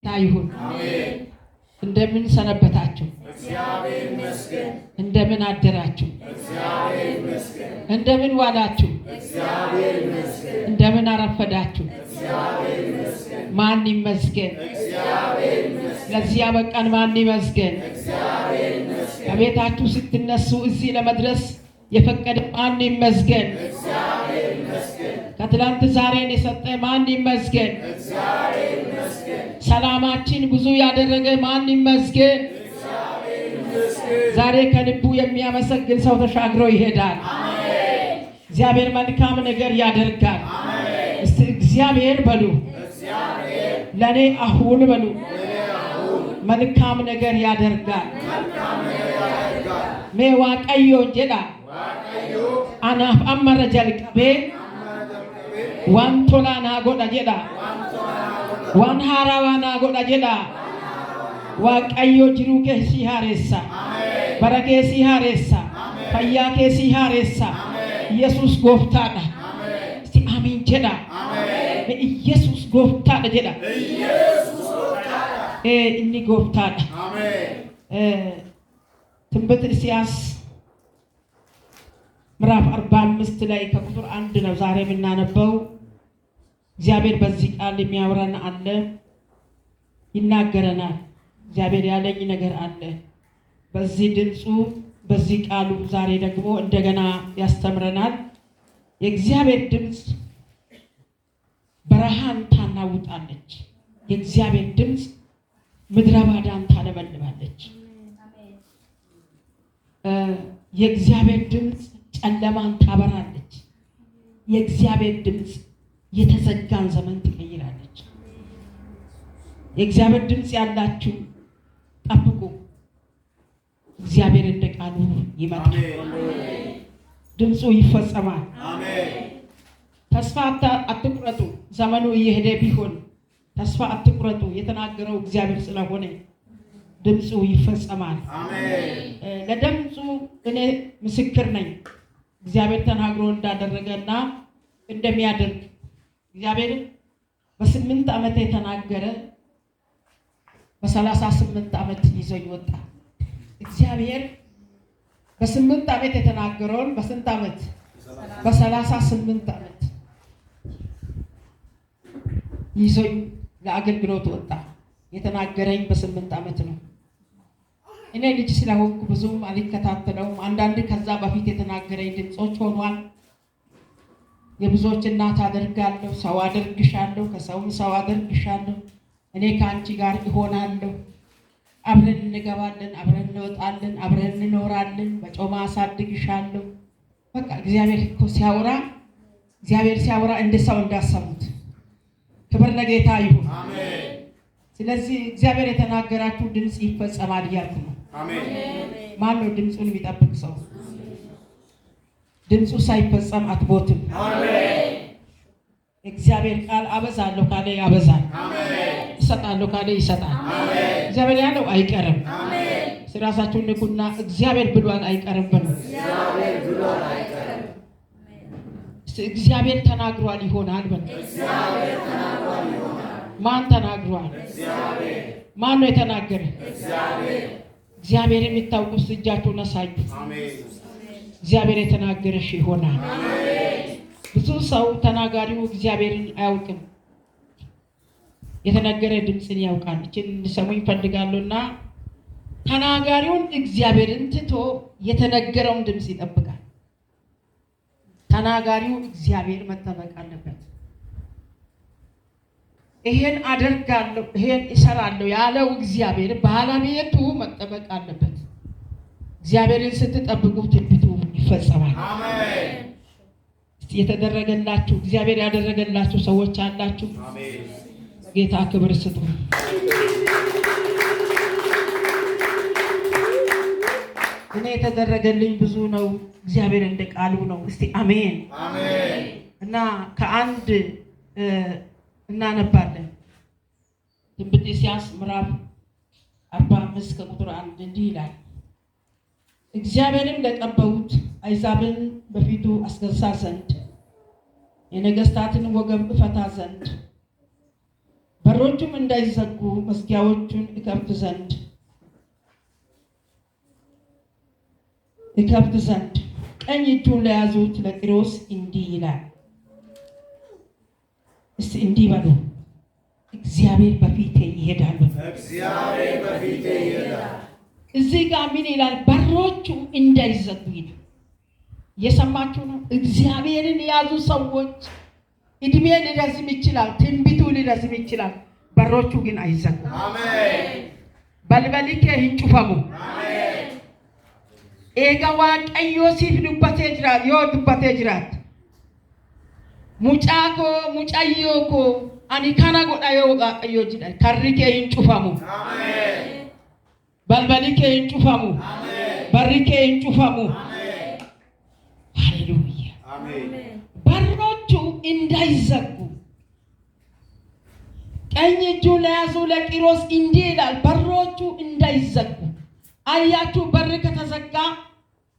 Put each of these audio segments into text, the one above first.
ታይሁን አሜን። እንደምን ሰነበታችሁ? እግዚአብሔር ይመስገን። እንደምን አደራችሁ? እግዚአብሔር ይመስገን። እንደምን ዋላችሁ? እግዚአብሔር ይመስገን። እንደምን አረፈዳችሁ? እግዚአብሔር ይመስገን። ማን ይመስገን? እግዚአብሔር ይመስገን። ለዚህ ያበቃን ማን ይመስገን? እግዚአብሔር ይመስገን። ከቤታችሁ ስትነሱ እዚህ ለመድረስ የፈቀደ ማን ይመስገን? እግዚአብሔር ይመስገን። ከትላንት ዛሬን የሰጠ ማን ይመስገን? እግዚአብሔር ይመስገን። ሰላማችን ብዙ ያደረገ ማን ይመስገን? እግዚአብሔር ይመስገን። ዛሬ ከልቡ የሚያመሰግን ሰው ተሻግሮ ይሄዳል። አሜን። እግዚአብሔር መልካም ነገር ያደርጋል። አሜን። እስቲ እግዚአብሔር በሉ። እግዚአብሔር ለኔ አሁን በሉ። መልካም ነገር ያደርጋል። መልካም ነገር ያደርጋል። ሜ ዋቀዮ ጀዳ አናፍ አመረ ጀልቀቤ ዋንቶላ ናጎዳ ጀዳ ዋን ሃራዋ ናጎዳ ጀዳ ዋቀዮ ጅሩ ኬሲ ሃሬሳ በረኬ ሲ ሃሬሳ ፈያ ኬሲ ሃሬሳ ኢየሱስ ጎፍታዳ እስቲ አሜን ጀዳ ኢየሱስ ጎፍታዳ ጀዳ ኢየሱስ ጎፍታዳ እኒ ጎፍታዳ አሜን። ትንቢተ ኢሳይያስ ምዕራፍ 45 ላይ ከቁጥር 1 ነው ዛሬ የምናነበው። እግዚአብሔር በዚህ ቃል የሚያወራን አለ፣ ይናገረናል። እግዚአብሔር ያለኝ ነገር አለ በዚህ ድምፁ በዚህ ቃሉ ዛሬ ደግሞ እንደገና ያስተምረናል። የእግዚአብሔር ድምፅ በረሃን ታናውጣለች። የእግዚአብሔር ድምፅ ምድረ ባዳን ታለመልማለች። የእግዚአብሔር ድምፅ ጨለማን ታበራለች። የእግዚአብሔር ድምፅ የተዘጋን ዘመን ትቀይራለች። የእግዚአብሔር ድምፅ ያላችሁ ጠብቁ። እግዚአብሔር እንደ ቃሉ ይመጣል። ድምፁ ይፈጸማል። ተስፋ አትቁረጡ። ዘመኑ እየሄደ ቢሆን ተስፋ አትቁረጡ። የተናገረው እግዚአብሔር ስለሆነ ድምፁ ይፈጸማል። ለድምፁ እኔ ምስክር ነኝ። እግዚአብሔር ተናግሮ እንዳደረገና እንደሚያደርግ እግዚአብሔር በ8 ዓመት የተናገረ በ38 ዓመት ይዞኝ ወጣ። እግዚአብሔር በ8 ዓመት የተናገረውን በስንት ዓመት? በ38 ዓመት ይዞኝ ለአገልግሎት ወጣ። የተናገረኝ በ8 ዓመት ነው። እኔ ልጅ ስለሆንኩ ብዙም አልከታተለውም። አንዳንድ ከዛ በፊት የተናገረኝ ድምጾች ሆኗል። የብዙዎች እናት አደርጋለሁ፣ ሰው አደርግሻለሁ፣ ከሰውም ሰው አደርግሻለሁ፣ እኔ ከአንቺ ጋር እሆናለሁ፣ አብረን እንገባለን፣ አብረን እንወጣለን፣ አብረን እንኖራለን፣ በጮማ አሳድግሻለሁ። በቃ እግዚአብሔር እኮ ሲያወራ እንደ ሰው እንዳሰሙት። ክብር ለጌታ ይሁን። አሜን። ስለዚህ እግዚአብሔር የተናገራችሁ ድምፅ ይፈጸማል እያልኩ ነው። አሜን። ማን ነው ድምፁን የሚጠብቅ ሰው? ድምፁ ሳይፈጸም አትቦትም። አሜን። እግዚአብሔር ቃል አበዛለሁ ካለ ያበዛል። አሜን። ይሰጣለሁ ካለ ይሰጣል። አሜን። እግዚአብሔር ያለው አይቀርም። አሜን። ስራሳችሁን ንቁና እግዚአብሔር ብሏል አይቀርም በሉ። እግዚአብሔር ብሏል አይቀርም። እግዚአብሔር ተናግሯል ይሆናል በሉ። እግዚአብሔር ተናግሯል ይሆናል። ማን ተናግሯል? እግዚአብሔር። ማን ነው የተናገረ? እግዚአብሔር። እግዚአብሔር የሚታውቁ እጃችሁን አሳዩ። አሜን። እግዚአብሔር የተናገረሽ ይሆናል። አሜን። ብዙ ሰው ተናጋሪው እግዚአብሔርን አያውቅም። የተነገረ ድምፅን ያውቃል። እችን እንድሰሙኝ እፈልጋለሁና ተናጋሪውን እግዚአብሔርን ትቶ የተነገረውን ድምፅ ይጠብቃል። ተናጋሪው እግዚአብሔር መጠበቅ አለበት። ይሄን አደርጋለሁ ይሄን እሰራለሁ ያለው እግዚአብሔር ባለቤቱ መጠበቅ አለበት። እግዚአብሔርን ስትጠብቁ ትንቢቱ ይፈጸማል። አሜን። የተደረገላችሁ እግዚአብሔር ያደረገላችሁ ሰዎች አላችሁ። አሜን። ጌታ ክብር ስጡ። እኔ የተደረገልኝ ብዙ ነው። እግዚአብሔር እንደ ቃሉ ነው። እስቲ አሜን አሜን። እና ከአንድ እናነባለን። ትንቢተ ኢሳይያስ ምዕራፍ 45 ከቁጥር 1 እንዲህ ይላል። እግዚአብሔርን ለቀባሁት አሕዛብን በፊቱ አስገዛ ዘንድ የነገሥታትን ወገብ እፈታ ዘንድ በሮቹም እንዳይዘጉ መዝጊያዎቹን ይከፍት ዘንድ ቀኝ እጁን ለያዙት ለቂሮስ እንዲህ ይላል። እስቲ እንዲህ በሉ፣ እግዚአብሔር በፊቴ ይሄዳል። እግዚአብሔር በፊቴ ይሄዳል። እዚህ ጋር ምን ይላል? በሮቹ እንዳይዘጉ ይላል። እየሰማችሁ ነው? እግዚአብሔርን የያዙ ሰዎች እድሜ ሊረዝም ይችላል፣ ትንቢቱ ሊረዝም ይችላል፣ በሮቹ ግን አይዘጉም። አሜን። በልበሊከ ሂንጩፈሙ ኤጋ ዋቀዮ ሲፍ ዱበቴ ጅራት ዮ ዱበቴ ጅራት ሙጫኮ ሙጫዮኮ አኒ ካና ጎዳዮ ዋቀዮ ጅራት ከሪከ ሂንጩፈሙ አሜን። በልበሊከ ሂንጩፈሙ በሪከ ሂንጩፈሙ ሃሌሉያ አሜን። በሮቹ እንዳይዘጉ ቀኝ እጁን ለያዙ ለቂሮስ እንዲህ ይላል። በሮቹ እንዳይዘጉ። አያችሁ፣ በር ከተዘጋ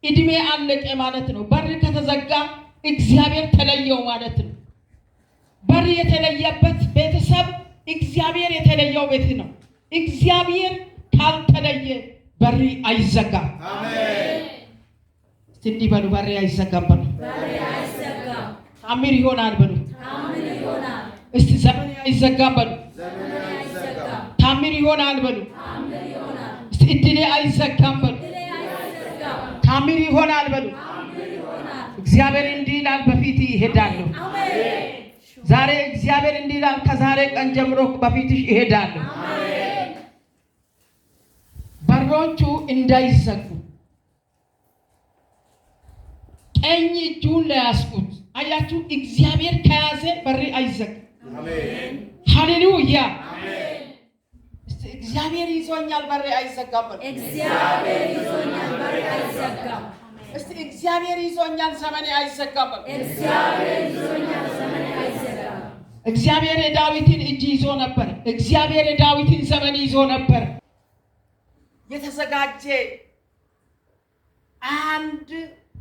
እድሜ አለቀ ማለት ነው። በር ከተዘጋ እግዚአብሔር ተለየው ማለት ነው። በር የተለየበት ቤተሰብ እግዚአብሔር የተለየው ቤት ነው። እግዚአብሔር ካልተለየ በር አይዘጋም። አሜን። እንዲህ በሉ፣ በር አይዘጋም በሉ። ታምር ይሆናል በሉ። እስቲ ዘመን አይዘጋም በሉ። ታምር ይሆናል በሉ። እስቲ እድሌ አይዘጋም በሉ። ታምር ይሆናል በሉ። እግዚአብሔር እንዲህ ይላል፣ በፊት ይሄዳለሁ። ዛሬ እግዚአብሔር እንዲህ ይላል፣ ከዛሬ ቀን ጀምሮ በፊትሽ ይሄዳለሁ። በሮቹ እንዳይዘጉ ቀኝ እጁን ለያዝኩት። አያችሁ፣ እግዚአብሔር ከያዘ በር አይዘጋም። አሜን። ሃሌሉያ። እግዚአብሔር ይዞኛል በር አይዘጋም። እግዚአብሔር ይዞኛል በር አይዘጋም። እስቲ እግዚአብሔር ይዞኛል ዘመኔ አይዘጋም። እግዚአብሔር ይዞኛል ዘመኔ አይዘጋም። እግዚአብሔር የዳዊትን እጅ ይዞ ነበር። እግዚአብሔር የዳዊትን ዘመን ይዞ ነበር። የተዘጋጀ አንድ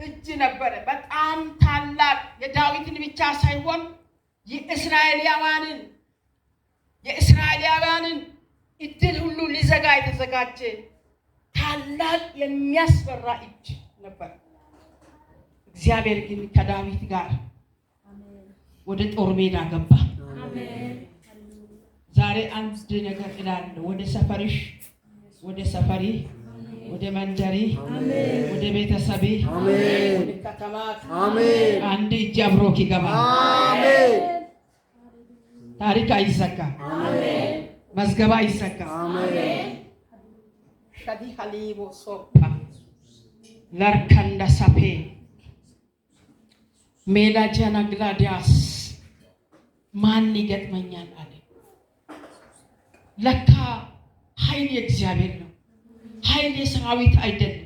እጅ ነበረ፣ በጣም ታላቅ። የዳዊትን ብቻ ሳይሆን የእስራኤላውያንን እድል ሁሉ ሊዘጋ የተዘጋጀ ታላቅ የሚያስፈራ እጅ ነበር። እግዚአብሔር ግን ከዳዊት ጋር ወደ ጦር ሜዳ ገባ። ዛሬ አንድ ነገር እላለሁ፣ ወደ ሰፈርሽ፣ ወደ ሰፈሪ፣ ወደ መንደሪ፣ ወደ ቤተሰቤ፣ ወደ ከተማ አንድ እጅ አብሮክ ይገባል። ታሪክ አይዘጋም። መዝገባ አይዘጋም። ሸዲ ሀሊቦ ሶፓ ለርከንደ ሰፔ ሜላጀና ግላዲያስ ማን ይገጥመኛል አለ። ለካ ኃይል የእግዚአብሔር ነው። ኃይል የሰራዊት አይደለም።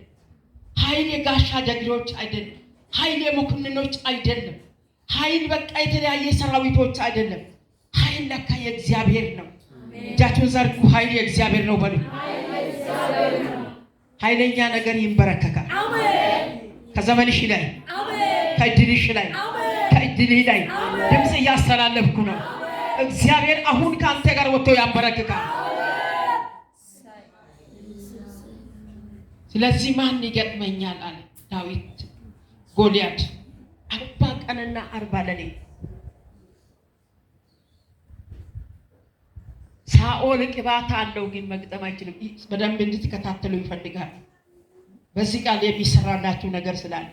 ኃይል የጋሻ ጀግኖች አይደለም። ኃይል የመኮንኖች አይደለም። ኃይል በቃ የተለያየ ሰራዊቶች አይደለም። ኃይል ለካ የእግዚአብሔር ነው። እጃችሁን ዘርጉ። ኃይል የእግዚአብሔር ነው በሉ። ኃይለኛ ነገር ይንበረከካል። ከዘመንሽ ላይ፣ ከእድልሽ ላይ፣ ከእድልህ ላይ ድምፅ እያስተላለፍኩ ነው። እግዚአብሔር አሁን ከአንተ ጋር ወጥቶ ያንበረክካል። ስለዚህ ማን ይገጥመኛል አለ ዳዊት። ጎልያድ 40 ቀንና 40 ሌሊት ሳኦል ቅባት አለው፣ ግን መግጠም አይችልም። በደንብ እንድትከታተሉ ይፈልጋል። በዚህ ቃል የሚሰራላችሁ ነገር ስላለ፣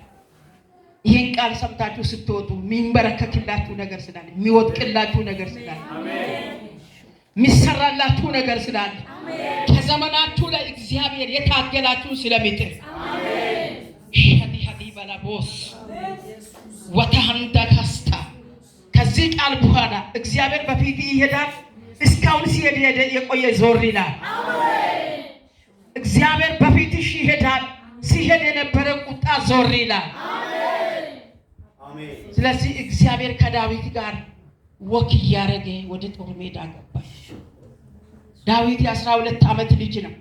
ይህን ቃል ሰምታችሁ ስትወጡ የሚንበረከክላችሁ ነገር ስላለ፣ የሚወድቅላችሁ ነገር ስላለ፣ የሚሰራላችሁ ነገር ስላለ፣ ከዘመናችሁ ላይ እግዚአብሔር የታገላችሁ ስለሚጥር ሸዲ ሀዲ በላቦስ ወታንዳ ካስታ ከዚህ ቃል በኋላ እግዚአብሔር በፊት ይሄዳል። እስካሁን ሲሄድ የቆየ ዞር ይላል። እግዚአብሔር በፊትሽ ይሄዳል። ሲሄድ የነበረ ቁጣ ዞር ይላል። ስለዚህ እግዚአብሔር ከዳዊት ጋር ወክ እያደረገ ወደ ጦር ሜዳ ገባ። ዳዊት የ12 ዓመት ልጅ ነው።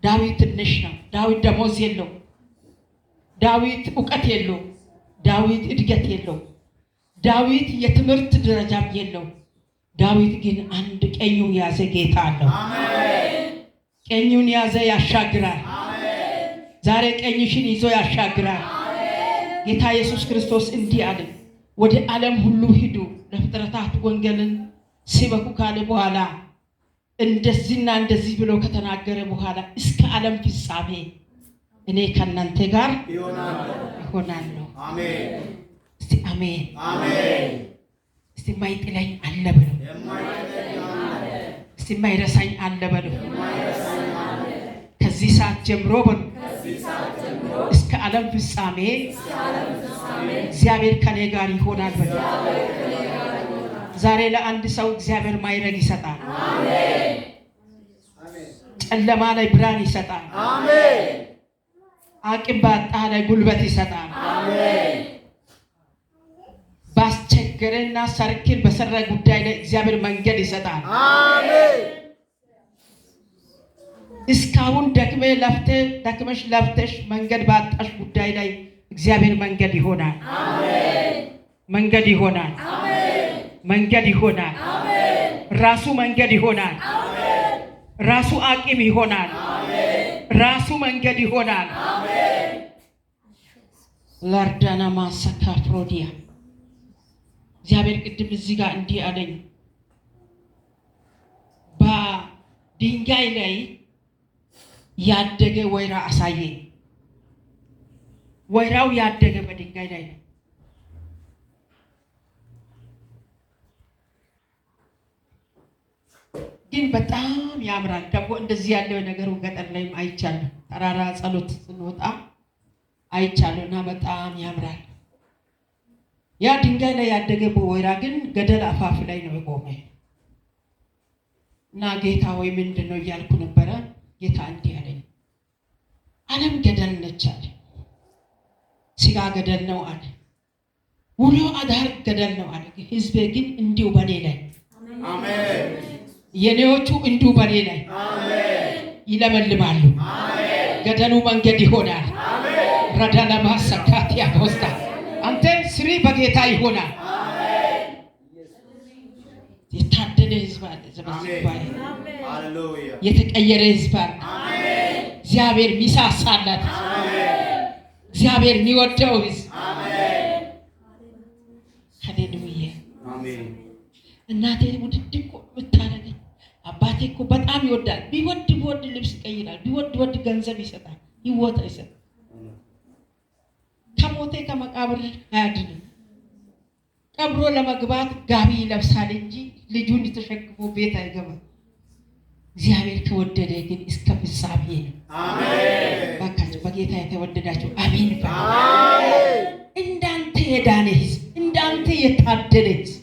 ዳዊት ትንሽ ነው። ዳዊት ደሞዝ የለው። ዳዊት እውቀት የለው። ዳዊት እድገት የለው። ዳዊት የትምህርት ደረጃም የለው። ዳዊት ግን አንድ ቀኙን ያዘ ጌታ አለው። አሜን። ቀኙን ያዘ ያሻግራል። ዛሬ ቀኝሽን ይዞ ያሻግራል። ጌታ ኢየሱስ ክርስቶስ እንዲህ አለ፣ ወደ ዓለም ሁሉ ሂዱ ለፍጥረታት ወንጌልን ስበኩ ካለ በኋላ እንደዚህና እንደዚህ ብሎ ከተናገረ በኋላ እስከ ዓለም ፍጻሜ እኔ ከእናንተ ጋር ይሆናለሁ። አሜን። እስቲ አሜን አሜን። እስቲ ማይጥለኝ አለ በሉ። እስቲ ማይረሳኝ አለ በሉ። ከዚህ ሰዓት ጀምሮ በሉ እስከ ዓለም ፍጻሜ እግዚአብሔር ከኔ ጋር ይሆናል በሉ። ዛሬ ለአንድ ሰው እግዚአብሔር ማይረግ ይሰጣል። አሜን። ጨለማ ላይ ብርሃን ይሰጣል። አሜን። አቅም ባጣ ላይ ጉልበት ይሰጣል። አሜን። ባስቸገረና ሰርክል በሰራ ጉዳይ ላይ እግዚአብሔር መንገድ ይሰጣል። አሜን። እስካሁን ደክመሽ ለፍተሽ መንገድ ባጣሽ ጉዳይ ላይ እግዚአብሔር መንገድ ይሆናል። አሜን። መንገድ ይሆናል። አሜን። መንገድ ይሆናል። አሜን። ራሱ መንገድ ይሆናል። አሜን። ራሱ አቅም ይሆናል። አሜን። ራሱ መንገድ ይሆናል። አሜን። ላርዳና ማሰካ ፍሮዲያ እግዚአብሔር ቅድም እዚህ ጋር እንዲህ አለኝ፣ በድንጋይ ላይ ያደገ ወይራ አሳየኝ። ወይራው ያደገ በድንጋይ ላይ ነው። ግን በጣም ያምራል። ደግሞ እንደዚህ ያለው ነገር ገጠር ላይም አይቻለሁ። ተራራ ጸሎት ስንወጣ አይቻለሁና በጣም ያምራል። ያ ድንጋይ ላይ ያደገ ወይራ ግን ገደል አፋፍ ላይ ነው የቆመ እና ጌታ ወይ ምንድን ነው እያልኩ ነበረ። ጌታ እንዲህ አለኝ፣ ዓለም ገደል ነች አለ። ስጋ ገደል ነው አለ። ውሎ አዳር ገደል ነው አለ። ህዝቤ ግን እንዲሁ በኔ ላይ አሜን። የኔዎቹ እንዲሁ በኔ ላይ አሜን ይለመልማሉ። አሜን። ገደሉ መንገድ ይሆናል። አሜን። ረዳለማ ሰካት ያወስታ አንተ ስሪ በጌታ ይሆናል። አሜን። የታደለ ህዝብ አለ። ዘመን ሃሌሉያ የተቀየረ ህዝብ አለ። አሜን። እግዚአብሔር ሚሳሳላት እግዚአብሔር የሚወደው ህዝብ አሜን። ሃሌሉያ አሜን። እናቴ ውድድ እኮ ብታረገኝ አባቴ እኮ በጣም ይወዳል። ቢወድ ልብስ ይቀይራል። ቢወድ ገንዘብ ይሰጣል። ይወጣ ይሰጣል። ከሞቴ ከመቃብር አያድንም። ቀብሮ ለመግባት ጋቢ ይለብሳል እንጂ ልጁን ተሸክሞ ቤት አይገባም። እግዚአብሔር ከወደደ ግን እስከ ፍጻሜ ነው። አሜን። ባካችሁ በጌታ የተወደዳችሁ አሜን። አሜን። እንዳንተ የዳነ ህዝብ፣ እንዳንተ የታደለ ህዝብ፣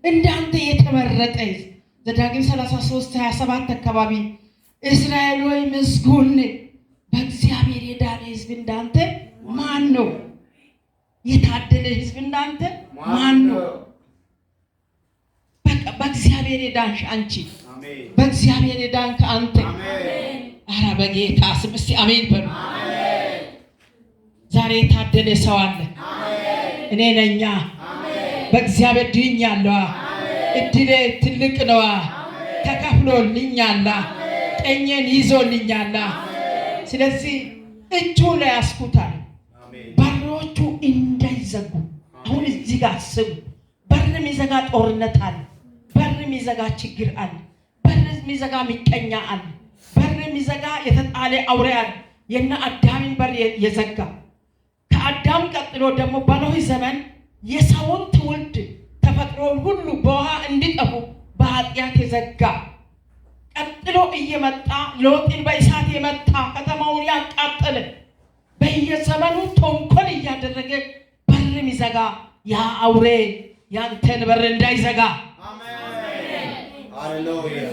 እንዳንተ የተመረጠ ህዝብ ዘዳግም 33:27 አካባቢ እስራኤል ወይ ምስጉን በእግዚአብሔር የዳነ ህዝብ እንዳንተ ማን ነው? የታደለ ህዝብ እንዳንተ ማን ነው? በቃ በእግዚአብሔር የዳንሽ አንቺ፣ በእግዚአብሔር የዳንክ አንተ። አረ በጌታ ስም እስቲ አሜን በሉ። ዛሬ የታደለ ሰው አለ። እኔ ነኛ። በእግዚአብሔር ድኛለሁ። እድሌ ትልቅ ነዋ። ተከፍሎልኛል። ቀኜን ይዞልኛል። ስለዚህ እጁ ላይ ያስኩታል። በሮቹ እንዳይዘጉ አሁን እዚህ ጋር አስቡ። በር የሚዘጋ ጦርነት አለ። በር የሚዘጋ ችግር አለ። በር የሚዘጋ ምቀኛ አለ። በር የሚዘጋ የተጣለ አውሬ አለ። የነ አዳምን በር የዘጋ ከአዳም ቀጥሎ ደግሞ በኖህ ዘመን የሰውን ትውልድ ተፈጥሮን ሁሉ በውሃ እንዲጠፉ በኃጢአት የዘጋ ቀጥሎ እየመጣ ሎጥን በእሳት የመታ ከተማውን ያቃጠለ በየዘመኑ ተንኮል እያደረገ በር የሚዘጋ ያ አውሬ ያንተን በር እንዳይዘጋ አሜን። ሃሌሉያ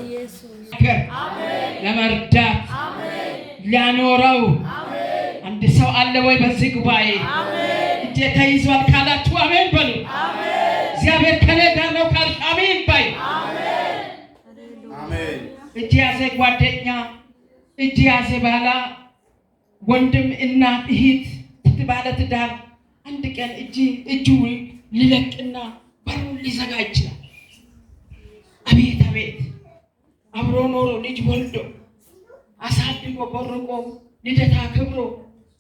አሜን። ለመርዳት አሜን። ሊያኖረው አሜን። አንድ ሰው አለ ወይ በዚህ ጉባኤ? አሜን። እጄ ተይዟል ካላችሁ አሜን በሉ። አሜን። እግዚአብሔር ከኔ ጋር ነው ካልሽ አሜን በይ። አሜን። አሜን። እጅ ያዘ ጓደኛ፣ እጅ ያዘ ባላ፣ ወንድም፣ እናት፣ እህት፣ ባለ ትዳር አንድ ቀን እጁ ሊለቅና በሩን ሊዘጋ ይችላል። ቤት አብሮ ኖሮ ልጅ ወልዶ አሳድጎ ቦርቆ ልደታ ክብሮ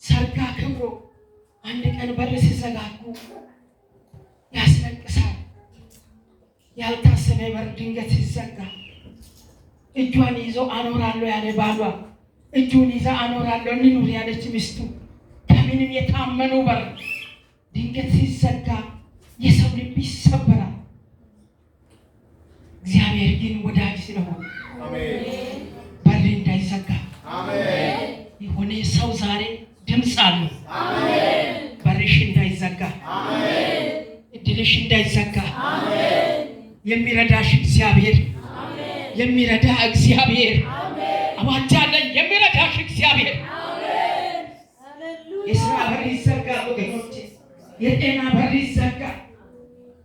ሰርጋ ክብሮ አንድ ቀን በር ሲዘጋጉ ያስለቅሳል። ያልታሰበ በር ድንገት ሲዘጋ እጇን ይዞ አኖራለሁ ያለ ባሏ እጁን ይዛ አኖራለሁ እንኑር ያለች ሚስቱ ከምንም የታመኑ በር ድንገት ሲዘጋ የሰው ልብ ይሰበራል። እግዚአብሔር ግን ወዳጅ ስለሆነ አሜን በር እንዳይዘጋ አሜን። የሆነ ሰው ዛሬ ድምፅ አለው አሜን። በርሽ እንዳይዘጋ አሜን። እድልሽ እንዳይዘጋ አሜን። የሚረዳሽ እግዚአብሔር አሜን። የሚረዳ እግዚአብሔር አሜን። አዋጃለኝ የሚረዳሽ እግዚአብሔር አሜን። የሥራ በር ይዘጋ ወገኖቼ፣ የጤና በር ይዘጋ፣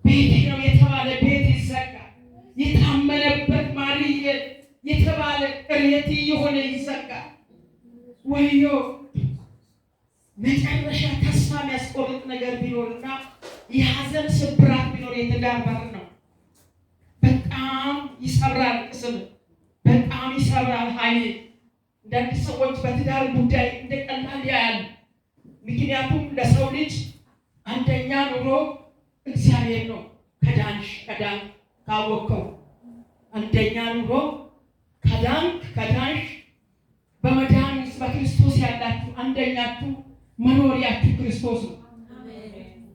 ቤት ነው የተባለ ቤት ይዘጋ፣ የታመነበት ማርዬ የተባለ ቅሬት የሆነ ይዘጋ። ወዮ መጨረሻ ተስፋ የሚያስቆርጥ ነገር ቢኖርና የሐዘን ስብራት ቢኖር የትዳር በር ነው። በጣም ይሰብራል፣ ቅስም በጣም ይሰብራል። ኃይል አንዳንድ ሰዎች በትዳር ጉዳይ እንደ ቀላል ያያሉ። ምክንያቱም ለሰው ልጅ አንደኛ ኑሮ እግዚአብሔር ነው። ከዳንሽ ካወቅከው አንደኛ ኑሮ ከዳንሽ በመዳን ውስጥ በክርስቶስ ያላችሁ አንደኛችሁ መኖሪያችሁ ክርስቶስ ነው።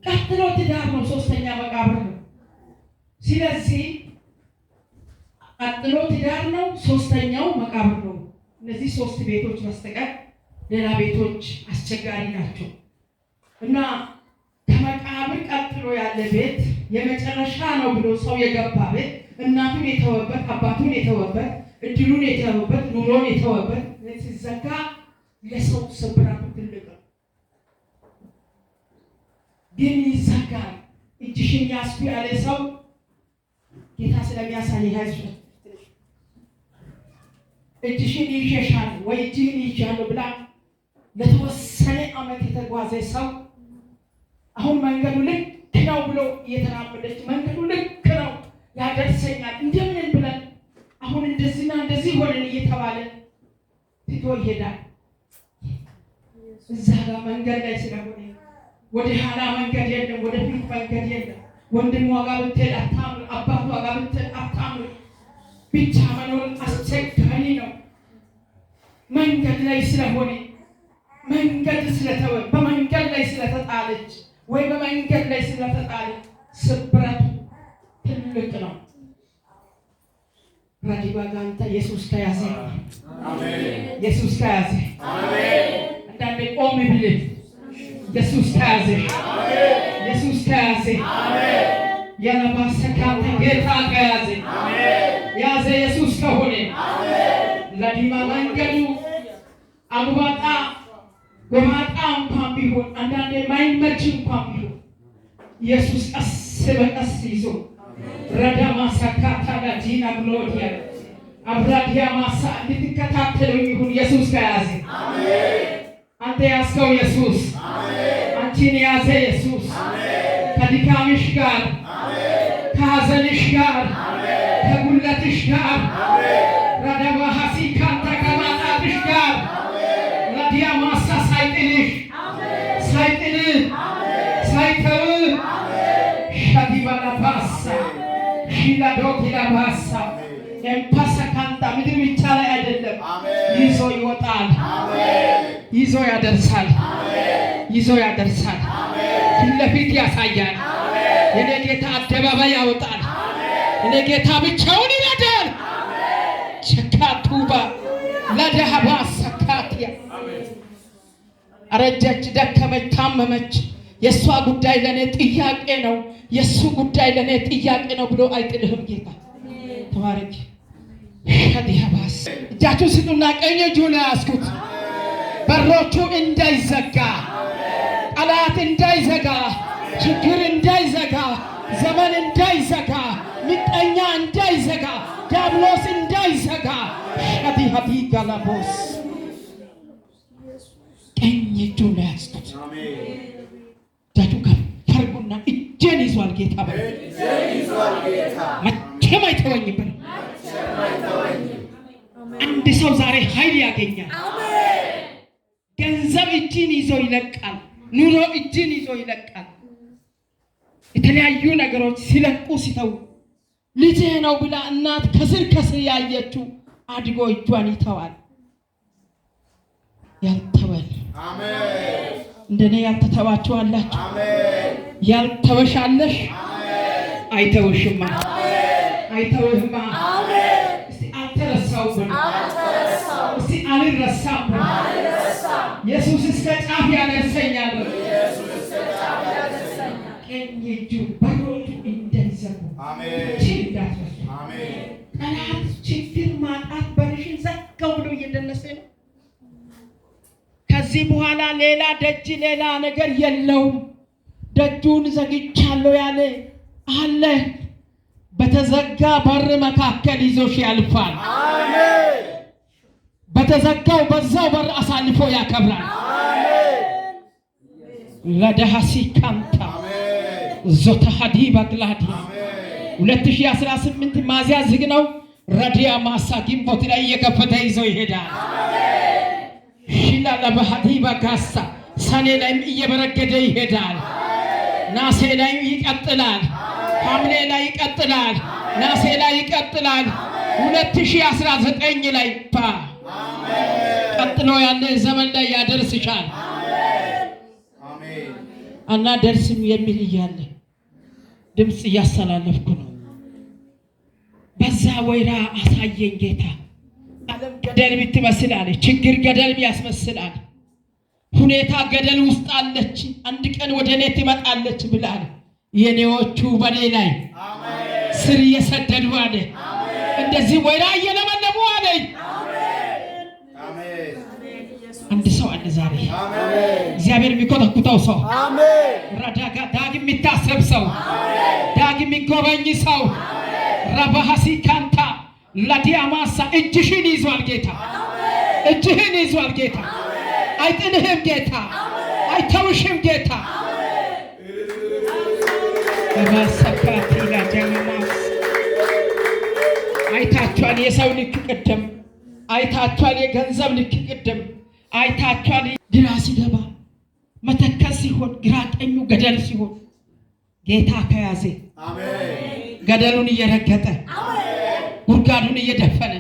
ቀጥሎ ትዳር ነው፣ ሶስተኛ መቃብር ነው። ስለዚህ ቀጥሎ ትዳር ነው፣ ሶስተኛው መቃብር ነው። እነዚህ ሶስት ቤቶች በስተቀር ሌላ ቤቶች አስቸጋሪ ናቸው እና ከመቃብር ቀጥሎ ያለ ቤት የመጨረሻ ነው ብሎ ሰው የገባ ቤት እናቱን የተወበት አባቱን የተወበት እድሉን የተወበት ኑሮን የተወበት ሲዘጋ ለሰው ስብራቱ ትልቅ ነው። ግን ይዘጋል። እጅሽን ያስኩ ያለ ሰው ጌታ ስለሚያሳይ ያይሽ እጅሽን ይሸሻል ወይ እጅህን ይሻለው ብላ ለተወሰነ ዓመት የተጓዘ ሰው አሁን መንገዱ ልክ ነው ብሎ እየተራመደች መንገዱ ልክ ነው ያደርሰኛል እንደምን ብለን አሁን እንደዚህና እንደዚህ ሆነን እየተባለ ትቶ ይሄዳል። እዛ ጋር መንገድ ላይ ስለሆነ ወደ ኋላ መንገድ የለም፣ ወደ ፊት መንገድ የለም። ወንድሟ ጋር ብትሄድ አታምር፣ አባቷ ጋር ብትሄድ አታምር። ብቻ መኖር አስቸጋሪ ነው። መንገድ ላይ ስለሆነ መንገድ ስለተወ በመንገድ ላይ ስለተጣለች ወይ በመንገድ ላይ ስለተጣለ ስብረቱ ትልቅ ነው። ረዲባ ጋንታ ኢየሱስ ከያዘ አሜን፣ ኢየሱስ ከያዘ አሜን። አንዳንዴ ቆም ብለህ ኢየሱስ ከያዘ አሜን፣ ኢየሱስ ከያዘ አሜን። ያለማሰካት ጌታ ከያዘ አሜን፣ ያዘ ኢየሱስ ከሆነ አሜን። ረዲባ መንገዱ አጉባጣ ጎማጣ እንኳን ቢሆን አንዳንዴ ማይመች እንኳን ቢሆን ኢየሱስ ቀስ በቀስ ይዞ ረዳማ ሰካታ ዳጂና ግሎሪያ አብራዲያ ማሳ እንድትከታተለው ይሁን። ኢየሱስ ከያዘ አሜን። አንተ ያዝከው ኢየሱስ አሜን። አንቺን የያዘ ኢየሱስ አሜን። ከድካምሽ ጋር አሜን፣ ከሐዘንሽ ጋር አሜን፣ ከጉለትሽ ጋር አሜን፣ ረዳማ ሐሲካንታ ከማጣትሽ ጋር አሜን፣ ረዲያ ማሳ ሳይጥልሽ አሜን፣ ሳይጥልህ አሜን፣ ሳይተውህ አሜን፣ ሻዲባላ ባሳ ሺላዶኪላ ባሳ ኤምፓሳ ካንታ ምድር ብቻ ላይ አይደለም፣ ይዞ ይወጣል፣ ይዞ ያደርሳል፣ ይዞ ያደርሳል፣ ፊት ለፊት ያሳያል። የኔ ጌታ አደባባይ ያወጣል። የኔ ጌታ ብቻውን ይረዳል። ቸካቱባ ለደሃባ ሰካቲያ አረጀች፣ ደከመች፣ ታመመች፣ የእሷ ጉዳይ ለእኔ ጥያቄ ነው፣ የእሱ ጉዳይ ለእኔ ጥያቄ ነው ብሎ አይጥልህም ጌታ። ተባረክ። ሸዲያባስ እጃችሁ ስጡና ቀኝ እጁን ያስኩት በሮቹ እንዳይዘጋ፣ ጠላት እንዳይዘጋ፣ ችግር እንዳይዘጋ፣ ዘመን እንዳይዘጋ፣ ምቀኛ እንዳይዘጋ፣ ዲያብሎስ እንዳይዘጋ። ሸዲሃዲ ጋላቦስ ቀኝ እጁን ያስኩት እጃችሁ ከፈርጉና እጄን ይዟል ጌታ በል። መቼም አይተወኝም በል። አንድ ሰው ዛሬ ኃይል ያገኛል። ገንዘብ እጅን ይዞ ይለቃል። ኑሮ እጅን ይዞ ይለቃል። የተለያዩ ነገሮች ሲለቁ ሲተው ልጄ ነው ብላ እናት ከስር ያየችው አድጎ እጇን ይተዋል። ያልተወል አሜን። እንደኔ ያልተተዋችሁ አላችሁ። አሜን። ያልተወሻለሽ አይተውሽማ። አይተውህማ። እስቲ አልተረሳውም። እስቲ አልረሳም። ኢየሱስ እስከ ጫፍ ያደርሰኛል። ቀኝ እጁ በሮቹ እንደዘጉ ጠላት ችግር ማጣት በርሽን ዘጋው ብሎ እየደነሰ ነው። ከዚህ በኋላ ሌላ ደጅ ሌላ ነገር የለውም። ደጁን ዘግቻለሁ ያለ አለ። በተዘጋ በር መካከል ይዞሽ ያልፋል። አሜን። በተዘጋው በዛው በር አሳልፎ ያከብራል። አሜን። ለደሃሲ ካንታ ዞተሃዲ ባግላዲ 2018 ሚያዝያ ዝግ ነው። ረዲያ ማሳኪም ቦት ላይ እየከፈተ ይዞ ይሄዳል። ሽላ ለባህዲ ባጋሳ ሰኔ ላይም እየበረገደ ይሄዳል። ናሴ ላይ ይቀጥላል። ሐምሌ ላይ ይቀጥላል። ናሴ ላይ ይቀጥላል። 2019 ላይ ቀጥሎ ያለ ዘመን ላይ ያደርስሻል። እና ደርስም የሚል እያለ ድምፅ እያስተላለፍኩ ነው። በዛ ወይራ አሳየኝ ጌታ። ዓለም ገደል ብትመስላል፣ ችግር ገደል ያስመስላል፣ ሁኔታ ገደል ውስጥ አለች፣ አንድ ቀን ወደ እኔ ትመጣለች ብላል። የኔዎቹ በኔ ላይ ስር እየሰደዱ አለ። እንደዚህ ወይራ እየለመለሙ አለኝ። አንድ ሰው አለ ዛሬ እግዚአብሔር የሚኮተኩተው ሰው፣ ረዳጋ ዳግም የሚታሰብ ሰው፣ ዳግም የሚጎበኝ ሰው። ረባሃሲ ካንታ ለዲያማሳ እጅሽን ይዟል ጌታ። እጅህን ይዟል ጌታ። አይጥልህም ጌታ። አይተውሽም ጌታ። በማሰካት ለጀማስ አይታችኋል። የሰው ልክ ቅድም አይታችኋል። የገንዘብ ልክ ቅድም አይታችኋል። ግራ ሲገባ መተከስ ሲሆን ግራ ቀኙ ገደል ሲሆን ጌታ ከያዘ ገደሉን እየረገጠ ጉድጓዱን እየደፈነ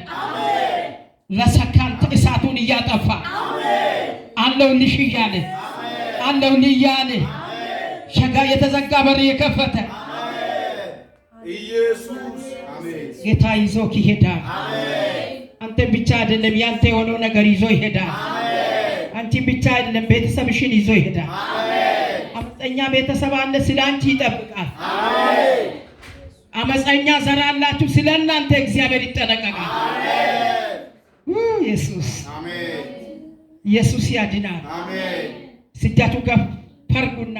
ለሰካንት እሳቱን እያጠፋ አለውልሽ እያለ አለውልህ እያለ ሸጋ የተዘጋ በር የከፈተ ኢየሱስ ጌታ ይዞክ ይሄዳል። አንተን ብቻ አይደለም ያንተ የሆነው ነገር ይዞ ይሄዳል። አንቺን ብቻ አይደለም ቤተሰብሽን ይዞ ይሄዳል። አመፀኛ ቤተሰብ አለ፣ ስለ አንቺ ይጠብቃል። አመፀኛ ዘር አላችሁ፣ ስለ እናንተ እግዚአብሔር ይጠነቀቃል። ኢየሱስ ኢየሱስ ያድናል። ስጃቱ ጋር ፈርጉና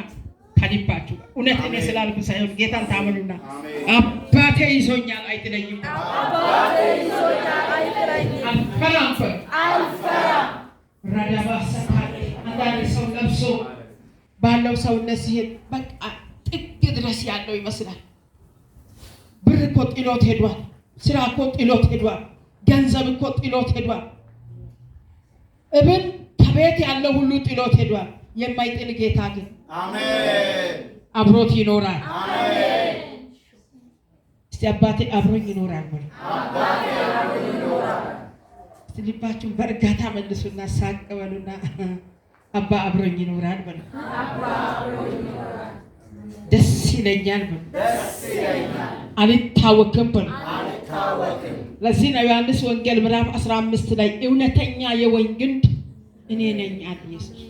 ከልባችሁ እውነት እኔ ስላልኩ ሳይሆን ጌታን ታመኑና አባቴ ይዞኛል አይጥለኝም። አባቴ ይዞኛል አይጥለኝም። አልፈራም። ረዳባሰካለ አንዳንድ ሰው ለብሶ ባለው ሰውነት ሲሄድ በቃ ጥግ ድረስ ያለው ይመስላል። ብር እኮ ጥሎት ሄዷል። ስራ እኮ ጥሎት ሄዷል። ገንዘብ እኮ ጥሎት ሄዷል። እብን ከቤት ያለው ሁሉ ጥሎት ሄዷል። የማይጥል ጌታ ግን አሜን አብሮት ይኖራል። አሜን። እስቲ አባቴ አብሮኝ ይኖራል ማለት አባቴ አብሮኝ ይኖራል። እስቲ ልባችሁን በእርጋታ መልሱና ሳቅ በሉና አባ አብሮኝ ይኖራል ማለት አባ አብሮኝ ይኖራል። ደስ ይለኛል ማለት ደስ ይለኛል። አልታወክም ማለት አልታወክም። ለዚህ ነው ዮሐንስ ወንጌል ምዕራፍ 15 ላይ እውነተኛ የወይን ግንድ እኔ ነኝ አለ ኢየሱስ።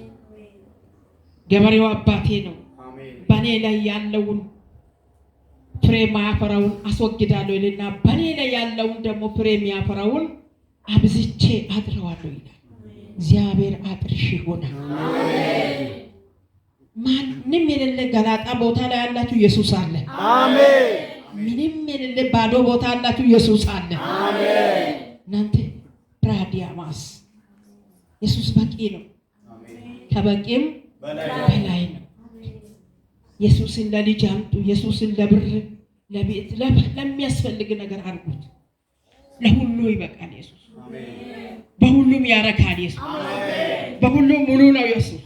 ገበሬው አባቴ ነው። በኔ ላይ ያለውን ፍሬ ማያፈራውን አስወግዳለሁ ይልና በኔ ላይ ያለውን ደግሞ ፍሬ የሚያፈራውን አብዝቼ አድረዋለሁ ይላል። እግዚአብሔር አጥርሽ ይሆናል። ማንም የሌለ ገላጣ ቦታ ላይ ያላችሁ ኢየሱስ አለ። አሜን። ምንም የሌለ ባዶ ቦታ ያላችሁ ኢየሱስ አለ። አሜን። እናንተ ብራዲያማስ ኢየሱስ በቂ ነው። ከበቂም በላይ ነው። ኢየሱስን ለልጅ አምጡ። ኢየሱስን ለብር ለቤት ለሚያስፈልግ ነገር አድርጉት። ለሁሉ ይበቃል ኢየሱስ። በሁሉም ያረካል ኢየሱስ። በሁሉም ሙሉ ነው ኢየሱስ።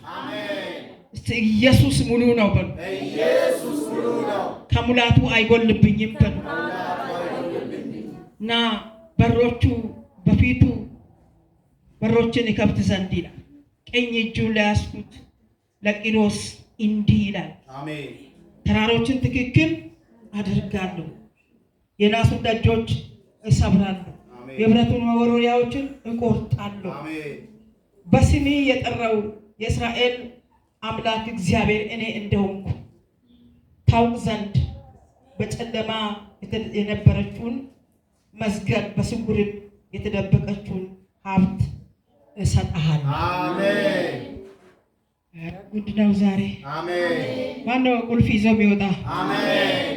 እስቲ ኢየሱስ ሙሉ ነው በሉ። ኢየሱስ ሙሉ ነው። ከሙላቱ አይጎልብኝም በሉ እና በሮቹ በፊቱ በሮችን ይከፍት ዘንድ ይላል። ቀኝ እጁን ለያዝኩት ለቂሮስ እንዲህ ይላል፣ አሜን። ተራሮችን ትክክል አደርጋለሁ፣ የናሱን ደጆች እሰብራለሁ፣ የብረቱን መወርወሪያዎችን እቆርጣለሁ። በስሜ የጠራው የእስራኤል አምላክ እግዚአብሔር እኔ እንደሆንኩ ታውቅ ዘንድ በጨለማ የነበረችውን መዝገብ በስውርም የተደበቀችውን ሀብት እሰጥሃለሁ። አሜን። ጉድ ነው ዛሬ። አሜን። ማነው ቁልፍ ይዞ የሚወጣ? አሜን።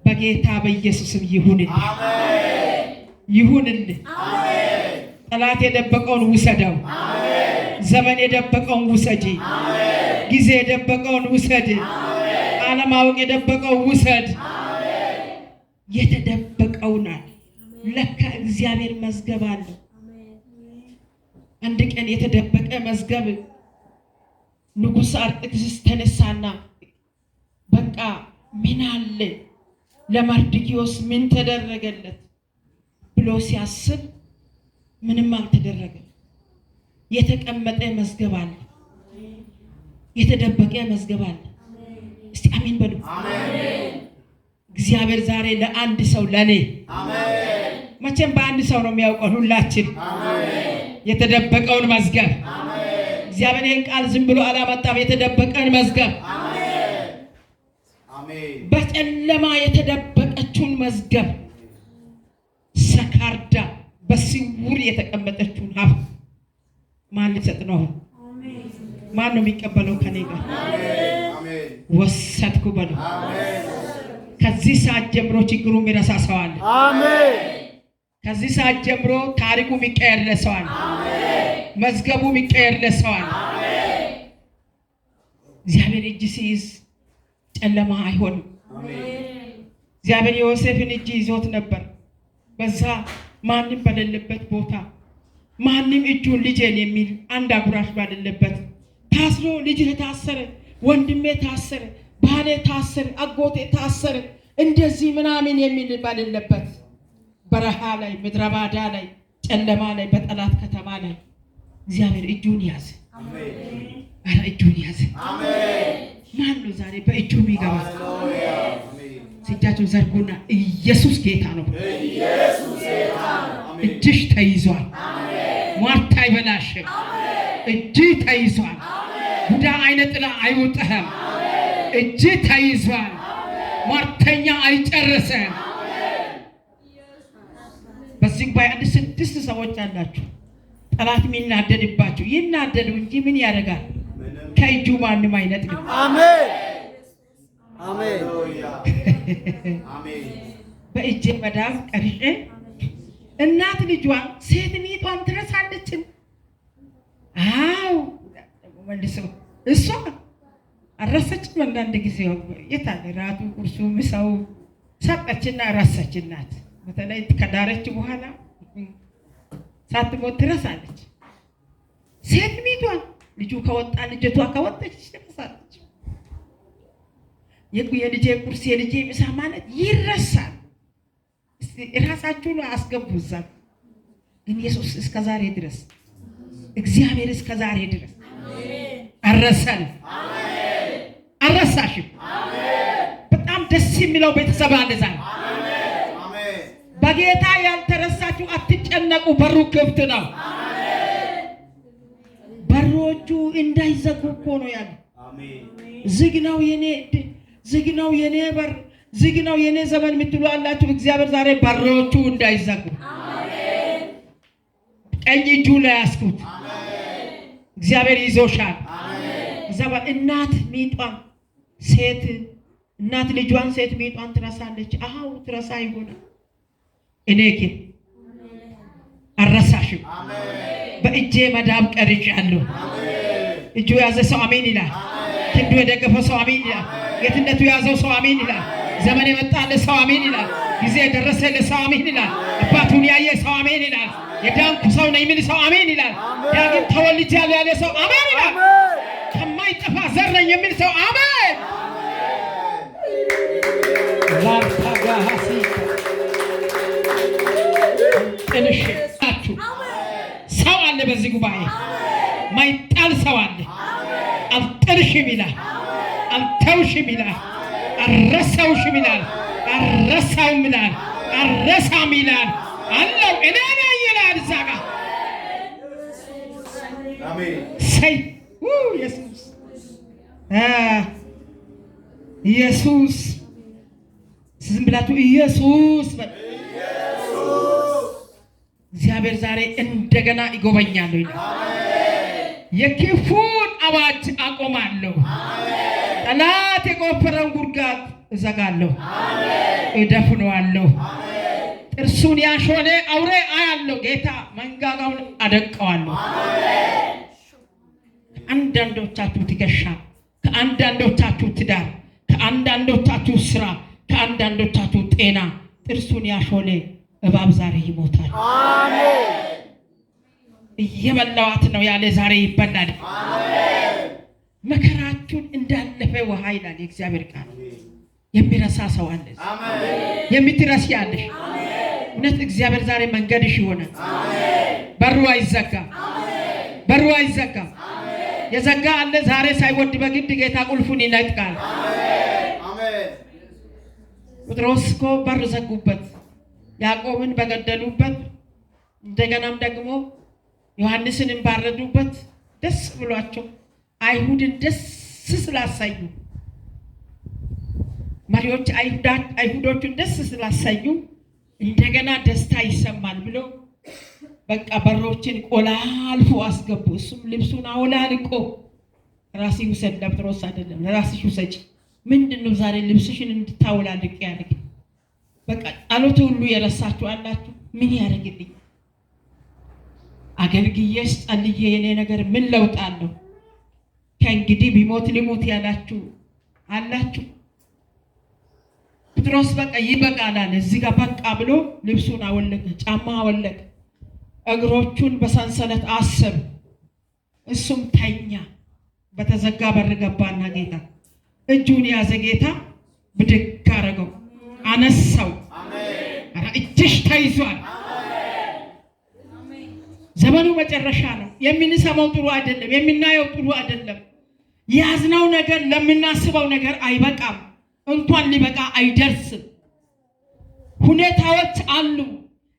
በጌታ በኢየሱስም ይሁንልህ፣ አሜን። ይሁንልህ። አሜን። ጠላት የደበቀውን ውሰደው። አሜን። ዘመን የደበቀውን ውሰጂ። አሜን። ጊዜ የደበቀውን ውሰድ። አሜን። አለማወቅ የደበቀውን ውሰድ። አሜን። የተደበቀውን አለ። ለካ እግዚአብሔር መዝገብ አለው። አንድ ቀን የተደበቀ መዝገብ ንጉሥ አርጤክስስ ተነሳና በቃ ምን አለ ለመርዶክዮስ ምን ተደረገለት ብሎ ሲያስብ ምንም አልተደረገም። የተቀመጠ መዝገብ አለ፣ የተደበቀ መዝገብ አለ። እስቲ አሜን በሉ። አሜን። እግዚአብሔር ዛሬ ለአንድ ሰው ለኔ አሜን። መቼም በአንድ ሰው ነው የሚያውቀው ሁላችን አሜን። የተደበቀውን መዝገብ አሜን። እግዚአብሔር ይህን ቃል ዝም ብሎ አላመጣም። የተደበቀን መዝገብ አሜን። አሜን። በጨለማ የተደበቀችውን መዝገብ ሰካርዳ በስውር የተቀመጠችውን ሀብት ማን ሊሰጥ ነው? ማን ነው የሚቀበለው? ከኔ ጋር አሜን። ወሰድኩ በሉ። አሜን። ከዚህ ሰዓት ጀምሮ ችግሩ የሚረሳ ሰው አለ። አሜን። ከዚህ ሰዓት ጀምሮ ታሪኩ የሚቀየር ሰው አለ። መዝገቡ የሚቀየር ሰው አለ። እግዚአብሔር እጅ ሲይዝ ጨለማ አይሆንም። እግዚአብሔር ዮሴፍን እጅ ይዞት ነበር። በዛ ማንም በሌለበት ቦታ ማንም እጁን ልጄን የሚል አንድ አጉራሽ ባሌለበት ታስሮ ልጅ ታሰረ፣ ወንድሜ ታሰረ፣ ባሌ ታሰረ፣ አጎቴ ታሰረ፣ እንደዚህ ምናምን የሚል ባሌለበት በረሃ ላይ ምድረ ባዳ ላይ ጨለማ ላይ በጠላት ከተማ ላይ እግዚአብሔር እጁን ያዘ። አረ እጁን ያዘ። ማን ነው ዛሬ በእጁ የሚገባ? እጃችሁን ዘርጉና ኢየሱስ ጌታ ነው። እጅሽ ተይዟል። ሟርት አይበላሽም። እጅህ ተይዟል። ቡዳ አይነ ጥላ አይውጥህም። እጅህ ተይዟል። ሟርተኛ አይጨርስም። በዚህ ጉባኤ አንድ 6 ሰዎች አላችሁ። ጠላት የሚናደድባችሁ ይናደዱ እንጂ ምን ያደርጋል? ከእጁ ማንም አይነጥቅም። አሜን። አሜን። አሜን። በእጄ መዳብ ቀርጬ እናት ልጇን ሴት ሚጧን ትረሳለችን። አው መልሶ እሷ አረሰችም። አንዳንድ ጊዜ የታለ ራቱ ቁርሱ ምሳው ሰጠችና ረሰችናት። በተለይ ከዳረች በኋላ ሳትሞት ትረሳለች። ሴት ሚጧን ልጁ ከወጣ ልጅቷ ከወጣች ትረሳለች። የልጄ ቁርስ የልጄ ምሳ ማለት ይረሳል። ራሳችሁ ነው አስገቡዛ። ግን ኢየሱስ እስከ ዛሬ ድረስ እግዚአብሔር እስከ ዛሬ ድረስ አረሰን። አረሳሽም። በጣም ደስ የሚለው ቤተሰብ አለ ዛሬ። በጌታ ያልተረሳችሁ አትጨነቁ። በሩ ክፍት ነው። በሮቹ እንዳይዘጉ እኮ ነው ያለው። ዝግ ነው የኔ ዝግ ነው የኔ በር ዝግ ነው የኔ ዘመን የምትሉ አላችሁ። እግዚአብሔር ዛሬ በሮቹ እንዳይዘጉ ቀኝ እጁ ላይ ያስኩት እግዚአብሔር ይዞሻል። ዘባ እናት ሚጧን ሴት እናት ልጇን ሴት ሚጧን ትረሳለች። አው ትረሳ ይሆናል። እኔ ግን አረሳሽም። በእጄ መዳብ ቀርጫለሁ። እጁ ያዘ ሰው አሜን ይላል። ክንዱ የደገፈ ሰው አሜን ይላል። የትነቱ ያዘው ሰው አሜን ይላል። ዘመን የመጣለ ሰው አሜን ይላል። ጊዜ የደረሰ ለሰው አሜን ይላል። አባቱን ያየ ሰው አሜን ይላል። የዳንኩ ሰው ነኝ የሚል ሰው አሜን ይላል። ዳግም ተወልጃለሁ ያለ ሰው አሜን ይላል። ከማይጠፋ ዘር ነኝ የሚል ሰው አሜን። ላርታጋሃሲ ጥልሽታችሁ ሰው አለ በዚህ ጉባኤ ማይጣል ሰው አለ። አልጥልሽም ይላል፣ አልተውሽም ይላል፣ አልረሳውሽም ይላል፣ አልረሳውም ይላል፣ አልረሳም ይላል አለው። እኔ ነኝ ይላል እዛ ጋር ሰይ ኢየሱስ ኢየሱስ ዝም ብላችሁ ኢየሱስ በል። እግዚአብሔር ዛሬ እንደገና ይጎበኛል ይላል። የክፉን አዋጅ አቆማለሁ። ጠላት የቆፈረውን ጉድጓድ እዘጋለሁ፣ እደፍነዋለሁ። ጥርሱን ያሾለ አውሬ አያለሁ፣ ጌታ መንጋጋውን አደቀዋለሁ። ከአንዳንዶቻችሁ ትከሻ፣ ከአንዳንዶቻችሁ ትዳር፣ ከአንዳንዶቻችሁ ስራ፣ ከአንዳንዶቻችሁ ጤና ጥርሱን ያሾለ እባብ ዛሬ ይሞታል። እየበላዋት ነው ያለ ዛሬ ይበላል። መከራችሁን እንዳለፈ ውሃ ይላል የእግዚአብሔር ቃል። የሚረሳ ሰው አለ፣ የምትረሲ አለሽ። እውነት እግዚአብሔር ዛሬ መንገድሽ ይሆናል። በሩ አይዘጋም፣ በሩ አይዘጋም። የዘጋ አለ ዛሬ ሳይወድ በግድ ጌታ ቁልፉን ይነጥቃል። ጴጥሮስ እኮ በር ዘጉበት፣ ያዕቆብን በገደሉበት፣ እንደገናም ደግሞ ዮሐንስን ባረዱበት ደስ ብሏቸው አይሁድን ደስ ስላሳዩ መሪዎች አይሁዶቹን ደስ ስላሳዩ እንደገና ደስታ ይሰማል ብሎ በቃ በሮችን ቆላልፎ አስገቡ። እሱም ልብሱን አውላልቆ ራስህ ውሰድ፣ ጴጥሮስ አይደለም ራስሽ ውሰጂ። ምንድነው ዛሬ ልብስሽን እንድታውላልቅ ያደርግ? በቃ ጸሎት ሁሉ የረሳችሁ አላችሁ። ምን ያደርግልኝ? አገልግዬስ ጸልዬ የኔ ነገር ምን ለውጥ አለው? ከእንግዲህ ቢሞት ሊሞት ያላችሁ አላችሁ። ጴጥሮስ በቃ ይበቃል አለ። እዚህ ጋር በቃ ብሎ ልብሱን አወለቀ፣ ጫማ አወለቀ፣ እግሮቹን በሰንሰለት አሰር፣ እሱም ተኛ። በተዘጋ በር ገባና ጌታ እጁን ያዘ። ጌታ ብድግ አደረገው፣ አነሳው። አረ እጅሽ ተይዟል። ዘመኑ መጨረሻ ነው። የምንሰማው ጥሩ አይደለም፣ የምናየው ጥሩ አይደለም። ያዝነው ነገር ለምናስበው ነገር አይበቃም፣ እንኳን ሊበቃ አይደርስም። ሁኔታዎች አሉ።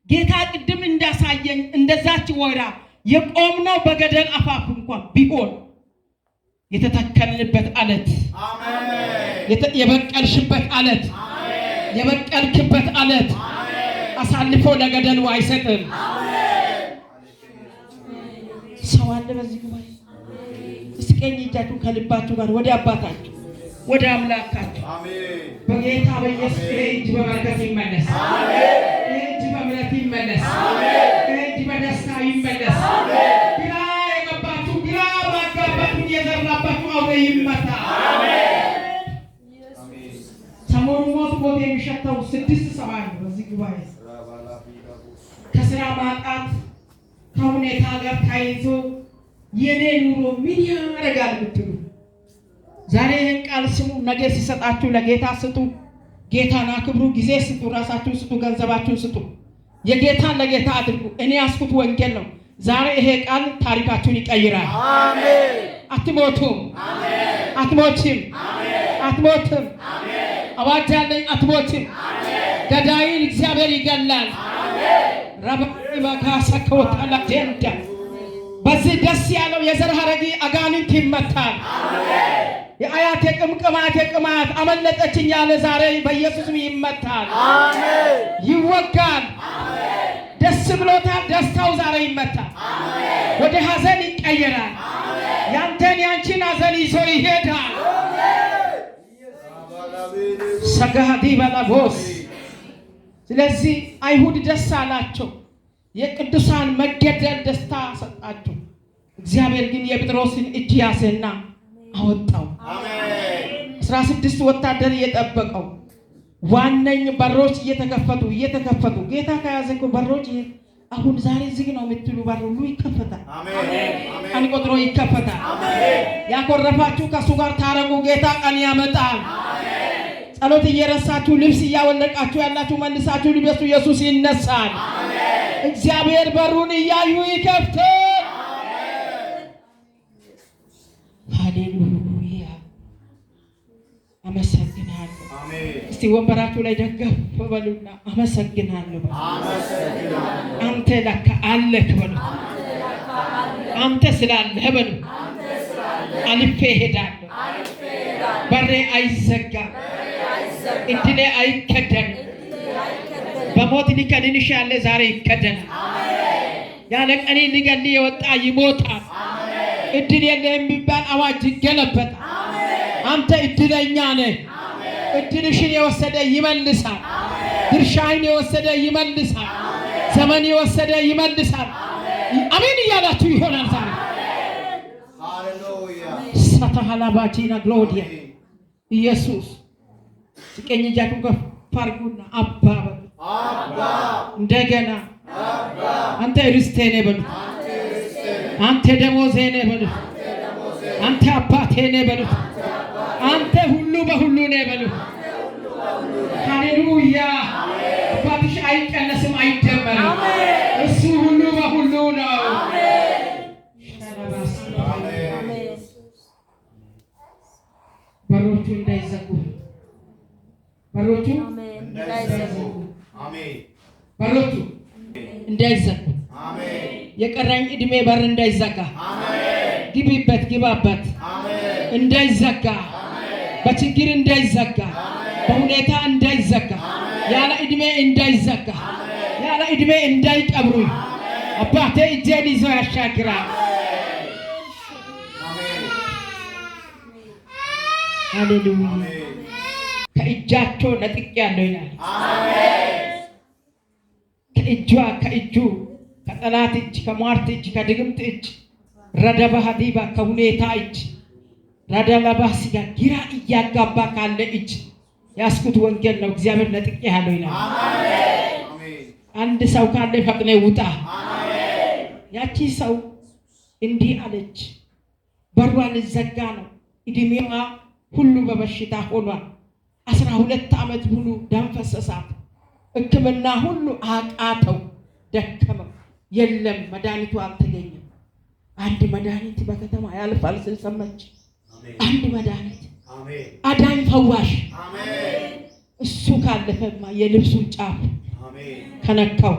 ጌታ ቅድም እንዳሳየኝ እንደዛች ወይራ የቆምነው በገደል አፋፍ እንኳን ቢሆን የተተከልንበት አለት፣ የበቀልሽበት አለት፣ የበቀልክበት አለት አሳልፎ ለገደሉ አይሰጥም። ሰው አለ በዚህ ጉባኤ። እስቲ ቀኝ እጃችሁን ከልባችሁ ጋር ወደ አባታችሁ ወደ አምላካችሁ በጌታ በኢየሱስ እጅ በበረከት ይመለስ፣ እጅ በምሕረት ይመለስ፣ እጅ በደስታ ይመለስ። ግራ የገባችሁ ግራ ባጋባችሁ የዘራባችሁ አውሬ ይመታ። ሰሞኑን ሞት የሚሸተው 6 ሰው አለ በዚህ ጉባኤ። ከስራ ማጣት ከሁኔታ ጋር ታይዞ የኔ ኑሮ ምን ያደርጋል ብትሉ ዛሬ ይህን ቃል ስሙ። ነገ ሲሰጣችሁ ለጌታ ስጡ። ጌታን አክብሩ። ጊዜ ስጡ፣ ራሳችሁን ስጡ፣ ገንዘባችሁን ስጡ። የጌታን ለጌታ አድርጉ። እኔ ያስኩት ወንጌል ነው። ዛሬ ይሄ ቃል ታሪካችሁን ይቀይራል። አሜን። አትሞቱም፣ አትሞችም፣ አትሞትም። አዋጅ አለኝ፣ አትሞትም። ገዳይን እግዚአብሔር ይገላል። ረባይ ባካሰከውታላ ጀንዳ በዚህ ደስ ያለው የዘር ሐረጊ አጋንንት ይመታል። የአያቴ ቅምቅማቴ ቅማት አመለጠችኝ ያለ ዛሬ በኢየሱስም ይመታል። አሜን። ይወጋል። አሜን። ደስ ብሎታል። ደስታው ዛሬ ይመታል። አሜን። ወደ ሐዘን ይቀየራል። አሜን። ያንተን ያንቺን ሐዘን ይዞ ይሄዳል። ሰጋዲ ባላቦስ። ስለዚህ አይሁድ ደስ አላቸው። የቅዱሳን መገደል ደስታ ሰጣቸው። እግዚአብሔር ግን የጴጥሮስን እጅ ያዘና አወጣው። አሜን። 16 ወታደር እየጠበቀው ዋነኝ በሮች እየተከፈቱ ጌታ ከያዘ እኮ በሮች አሁን ዛሬ ዝግ ነው የምትሉ በር ሁሉ ይከፈታል። አሜን። ቀን ቆጥሮ ይከፈታል። ያኮረፋችሁ ከሱ ጋር ታረቁ። ጌታ ቀን ያመጣል። ጸሎት እየረሳችሁ ልብስ እያወለቃችሁ ያላችሁ መልሳችሁ ልበሱ። ኢየሱስ ይነሳል። እግዚአብሔር በሩን እያዩ ይከፍታል። ሃሌሉያ። አመሰግናለሁ። እስቲ ወንበራችሁ ላይ ደገፍ በሉና አመሰግናለሁ። አንተ ለካ አለክ በሉ። አንተ ስላለህ በሉ። አልፌ እሄዳለሁ። በሬ አይዘጋም። እድሌ አይከደንም። በሞት ሊከድንሽ ያለ ዛሬ ይከደናል። ያለ ቀኔ ሊገል የወጣ ይሞታል። እድል የለህም የሚባል አዋጅ ይገለበጣል። አንተ እድለኛ ነህ። እድልሽን የወሰደ ይመልሳል። ድርሻህን የወሰደ ይመልሳል። ዘመን የወሰደ ይመልሳል። አሜን እያላችሁ ይሆናል ዛሬ። ሃሌሉያ። ሰተሃላባቺና ግሎዲያ ኢየሱስ ቀኝ እጃችሁን ከፍ አድርጉና አባ በሉ። እንደገና አንተ ርስቴ ነህ በሉ። አንተ ደሞዜ ነህ በሉ። አንተ አባቴ ነህ በሉ። አንተ ሁሉ በሁሉ ነህ በሉ። ሃሌሉያ። አባትሽ አይቀነስም አይደመርም። እሱ ሁሉ በሁሉ ነው። በሮቹ እንዳይዘጉ በሮቹ እንዳይዘጉ የቀረኝ እድሜ በር እንዳይዘጋ ግቢበት ግባበት እንዳይዘጋ በችግር እንዳይዘጋ በሁኔታ እንዳይዘጋ ያለ እድሜ እንዳይዘጋ ያለ እድሜ እንዳይቀብሩኝ አባቴ እጄን ይዞ ያሻግራል። ሃሌሉያ። ከእጃቸው ነጥቄያለሁ ይላል። ከእጁ ከጠላት እጅ ከሟርት እጅ ከድግምት እጅ ረደባህ ዲባ ከሁኔታ እጅ ረደለባህ ሲጋ ግራ እያጋባ ካለ እጅ ያስኩት ወንጌል ነው። እግዚአብሔር ነጥቄያለሁ ይላል። አንድ ሰው ካለ ፈጥነ ውጣ። ያቺ ሰው እንዲህ አለች። በሯ ልዘጋ ነው። እድሜዋ ሁሉ በበሽታ ሆኗል። 12 ዓመት ሙሉ ደም ፈሰሳት። ሕክምና ሁሉ አቃተው፣ ደከመው። የለም መድኃኒቱ አልተገኘም። አንድ መድኃኒት በከተማ ያልፋል ስል ሰማች። አንድ መድኃኒት አዳኝ ፈዋሽ እሱ ካለፈማ የልብሱን ጫፍ ከነካው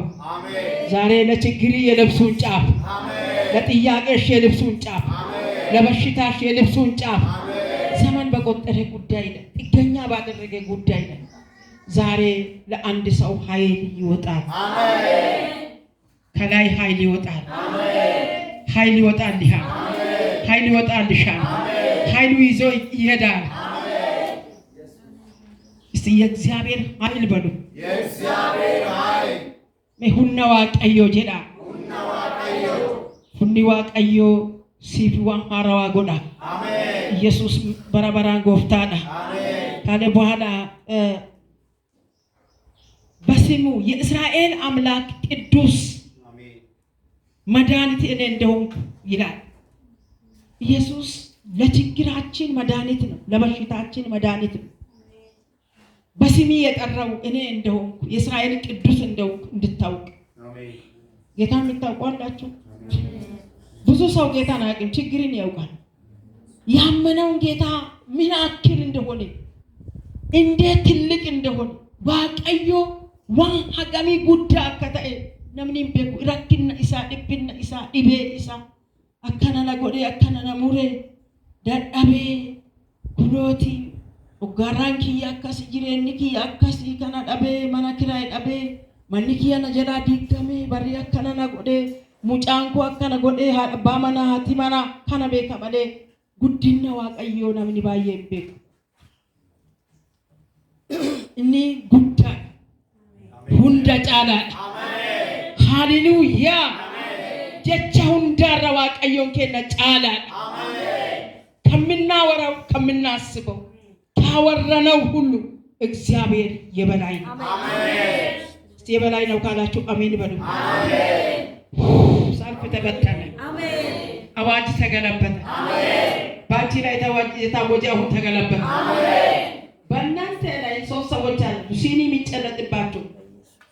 ዛሬ ለችግሪ የልብሱን ጫፍ፣ ለጥያቄሽ የልብሱን ጫፍ፣ ለበሽታሽ የልብሱን ጫፍ ዘመን በቆጠረ ጉዳይ ላይ ጥገኛ ባደረገ ጉዳይ ላይ ዛሬ ለአንድ ሰው ኃይል ይወጣል። ከላይ ኃይል ይወጣል። ኃይል ይወጣልሻል። ኃይል ይወጣልሻል። ኃይሉ ይዞ ይሄዳል። እስቲ የእግዚአብሔር ኃይል በሉ። የእግዚአብሔር ኃይል ሁነ ዋቀዮ ጀዳ ሁኒ ዋቀዮ ሲፊዋን ሀራዋ ጎዳ ኢየሱስ በረበራን ጎፍታዳ ካለ በኋላ በስሙ የእስራኤል አምላክ ቅዱስ መድኃኒት እኔ እንደሆንኩ ይላል። ኢየሱስ ለችግራችን መድኃኒት ነው፣ ለበሽታችን መድኃኒት ነው። በስሜ የጠራው እኔ እንደሆንኩ የእስራኤል ቅዱስ እንደሆንኩ እንድታውቅ። ጌታን የምታውቋላችሁ? ብዙ ሰው ጌታን አያውቅም፣ ችግርን ያውቃል። ያመነውን ጌታ ምን አክል እንደሆነ እንዴት ትልቅ እንደሆነ ዋቀዮ ዋን ሀገሚ ጉዳ ከተኤ ነምኒም ቤኩ ረክና ኢሳ ድብና ኢሳ ዲቤ ኢሳ አካናና ጎዴ አካናና ሙሬ ዳዳቤ ጉሎቲ ኦጋራን ኪያ አካስ ጅሬኒ ኪያ አካስ ከና ዳቤ ማና ኪራይ ዳቤ ማኒ ኪያ ነጀላ ዲገሜ በሪ አካናና ጎዴ ሙጫንኮ አካና ጎዴ አባ ማና ሀቲ ማና ካና ቤካ ማሌ ጉዲና ዋቀዮ ነምኒ ባዬ ቤኩ እኒ ጉዳ ሁንዳ ጫላ ሃሌሉያ ጀቻ ሁንዳራ ዋቀዮን ከነ ጫላ ከምናወራው ከምናስበው ካወራነው ሁሉ እግዚአብሔር የበላይ ነው። አሜን። እስቲ የበላይ ነው ካላችሁ አሜን በሉ። አሜን። ሰልፍ ተበተነ። አሜን። አዋጅ ተገለበጠ። አሜን። ባንቺ ላይ የታወጀ አሁን ተገለበጠ። አሜን። በእናንተ ላይ 3 ሰዎች አሉ ሲኒ የሚጨለጥባቸው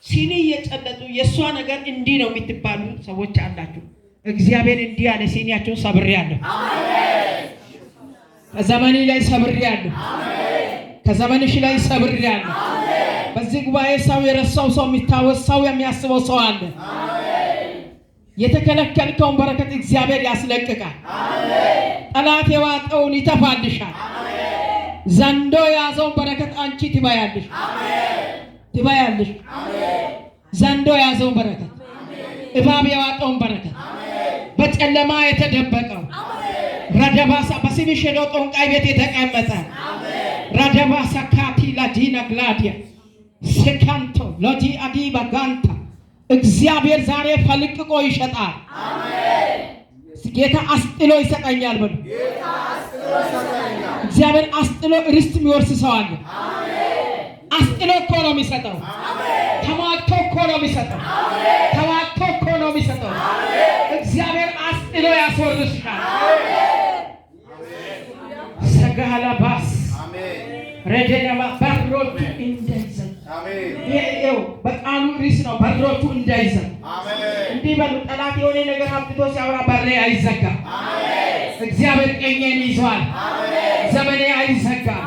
ሲኒ እየጨለጡ የእሷ ነገር እንዲህ ነው የምትባሉ ሰዎች አላችሁ። እግዚአብሔር እንዲህ ያለ ሲኒያቸውን ሰብሬያለሁ። አሜን። ከዘመኔ ላይ ሰብሬያለሁ። አሜን። ከዘመንሽ ላይ ሰብሬያለሁ። አሜን። በዚህ ጉባኤ ሰው የረሳው ሰው የሚታወስ ሰው የሚያስበው ሰው አለ። አሜን። የተከለከልከውን በረከት እግዚአብሔር ያስለቅቃል። አሜን። ጠላት የዋጠውን ይተፋልሻል። አሜን። ዘንዶ የያዘውን በረከት አንቺ ትበያለሽ። አሜን። ትበያለሽ። አሜን። ዘንዶ የያዘውን በረከት፣ እባብ የዋጠውን በረከት፣ በጨለማ የተደበቀው ረደባሳ በስምሽ ሄዶ ጠንቋይ ቤት የተቀመጠ ረደባሳ ካቲ ላዲና ግላዲያ ሴካንቶ ሎጂ አዲ ባጋንታ እግዚአብሔር ዛሬ ፈልቅቆ ይሸጣል። ጌታ አስጥሎ ይሰጠኛል በሉ። እግዚአብሔር አስጥሎ ርስት የሚወርስ ሰው አለ። አስጥሎ እኮ ነው የሚሰጠው። ተማክቶ እኮ ነው የሚሰጠው። ተዋክቶ እኮ ነው የሚሰጠው። እግዚአብሔር አስጥሎ ያስወርስሻል። ሰጋላባስ ረደናማ በሮቹ እንዳይዘን ይሄው በቃሉ ርዕስ ነው። በሮቹ እንዳይዘን እንዲህ በሉ። ጠላት የሆነ ነገር አብጥቶ ሲያወራ በሬ አይዘጋም። እግዚአብሔር ቀኜን ይዟል። ዘመኔ አይዘጋም።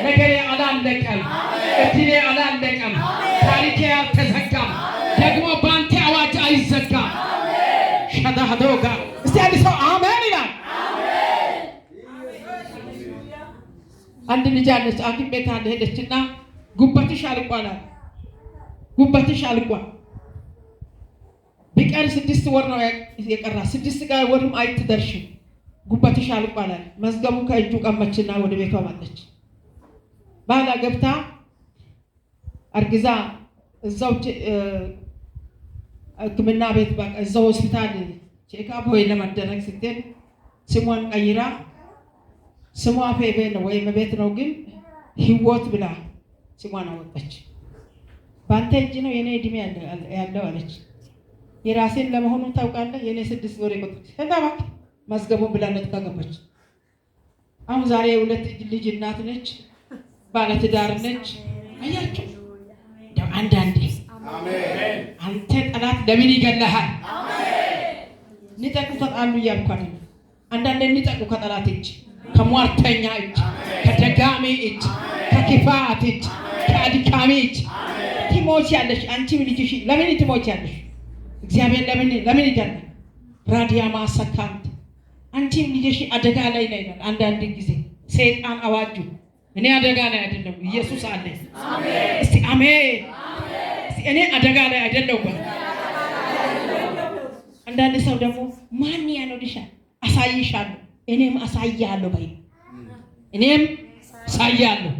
ነገሬ አላለቀም። እድሌ አላለቀም። ታሪኬ አልተዘጋም። ደግሞ በአንተ አዋጅ አይዘጋም። ሸዳዶጋ እስቲ አንድ ሰው አሜን ይላል። አንድ ልጅ አለች ሐኪም ቤት አለ ሄደችና ጉበትሽ አልቋል። ጉበትሽ አልቋል። ቢቀር 6 ወር ነው የቀራ። 6 ወርም አይትደርሽም። ጉበትሽ አልቋል። መዝገቡ ከእጁ ቀመችና ወደ ቤቷ መጣች። ባላ ገብታ አርግዛ እዛው ሕክምና ቤት በቃ እዛው ሆስፒታል ቼክአፕ ወይ ለማደረግ ስትል ስሟን ቀይራ ስሟ ፌቤ ነው ወይም ቤት ነው ግን ህይወት ብላ ስሟን አወጣች። ባንተ እጅ ነው የኔ እድሜ ያለው አለች። የራሴን ለመሆኑ ታውቃለህ? የኔ 6 ወር ይቆጥ ተባክ መዝገቡን ብላ ነጥቃ ገባች። አሁን ዛሬ 2 ልጅ እናት ነች። ባለትዳር ነች። አያችሁ ደም አንዳንዴ አሜን። አንተ ጠላት ለምን ይገለሃል? አሜን። ንጠቁ ተጣሉ እያልኳል። አንዳንዴ ንጠቁ ከጠላት እጅ፣ ከሟርተኛ እጅ፣ ከደጋሚ እጅ፣ ከክፋት እጅ፣ ከአድካሚ እጅ ትሞቻለሽ። አንቺም ልጅሽ ለምን ትሞቻለሽ? እግዚአብሔር ለምን ይገላል? ራዲያ ማሰካንት አንቺም ልጅሽ አደጋ ላይ ነው ይላል። አንዳንድ ጊዜ ሰይጣን አዋጁ እኔ አደጋ ላይ አይደለም፣ ኢየሱስ አለ። አሜን። እስቲ አሜን። እስቲ እኔ አደጋ ላይ አይደለም። አንዳንድ ሰው ደግሞ ማን ያኖርሻል? አሳይሻለሁ፣ እኔም አሳያለሁ በይ። እኔም አሳያለሁ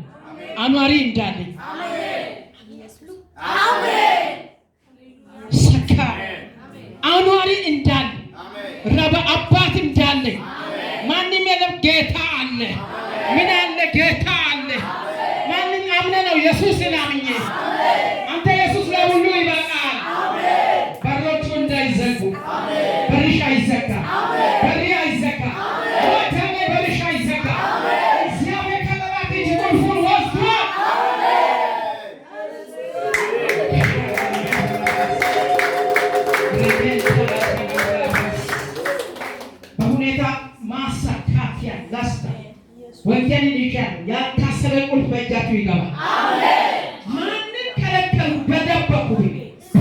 አኗሪ እንዳለኝ። አሜን። ሰካ አኗሪ እንዳለ ረባ አባት እንዳለኝ ማንም የለም። ጌታ አለ። ምን አለ? ጌታ አለ። ማንን አምነ ነው? ኢየሱስን አምኜ። አንተ ኢየሱስ ለሁሉ ይበቃል። በሮቹ እንዳይዘጉ። በርሽ አይዘጋ። በሪ አይዘጋ። ወተኔ በርሽ አይዘጋ። እግዚአብሔር ከጠላት እጅ ቁልፉን ወስዷል። በሁኔታ ማሳካፊያ ላስታ ወንጌልን ይሻሉ ያልታሰበ ቁልፍ በእጃችሁ ይገባል። አሜን። ማንን ከለከሉ? በደበቁ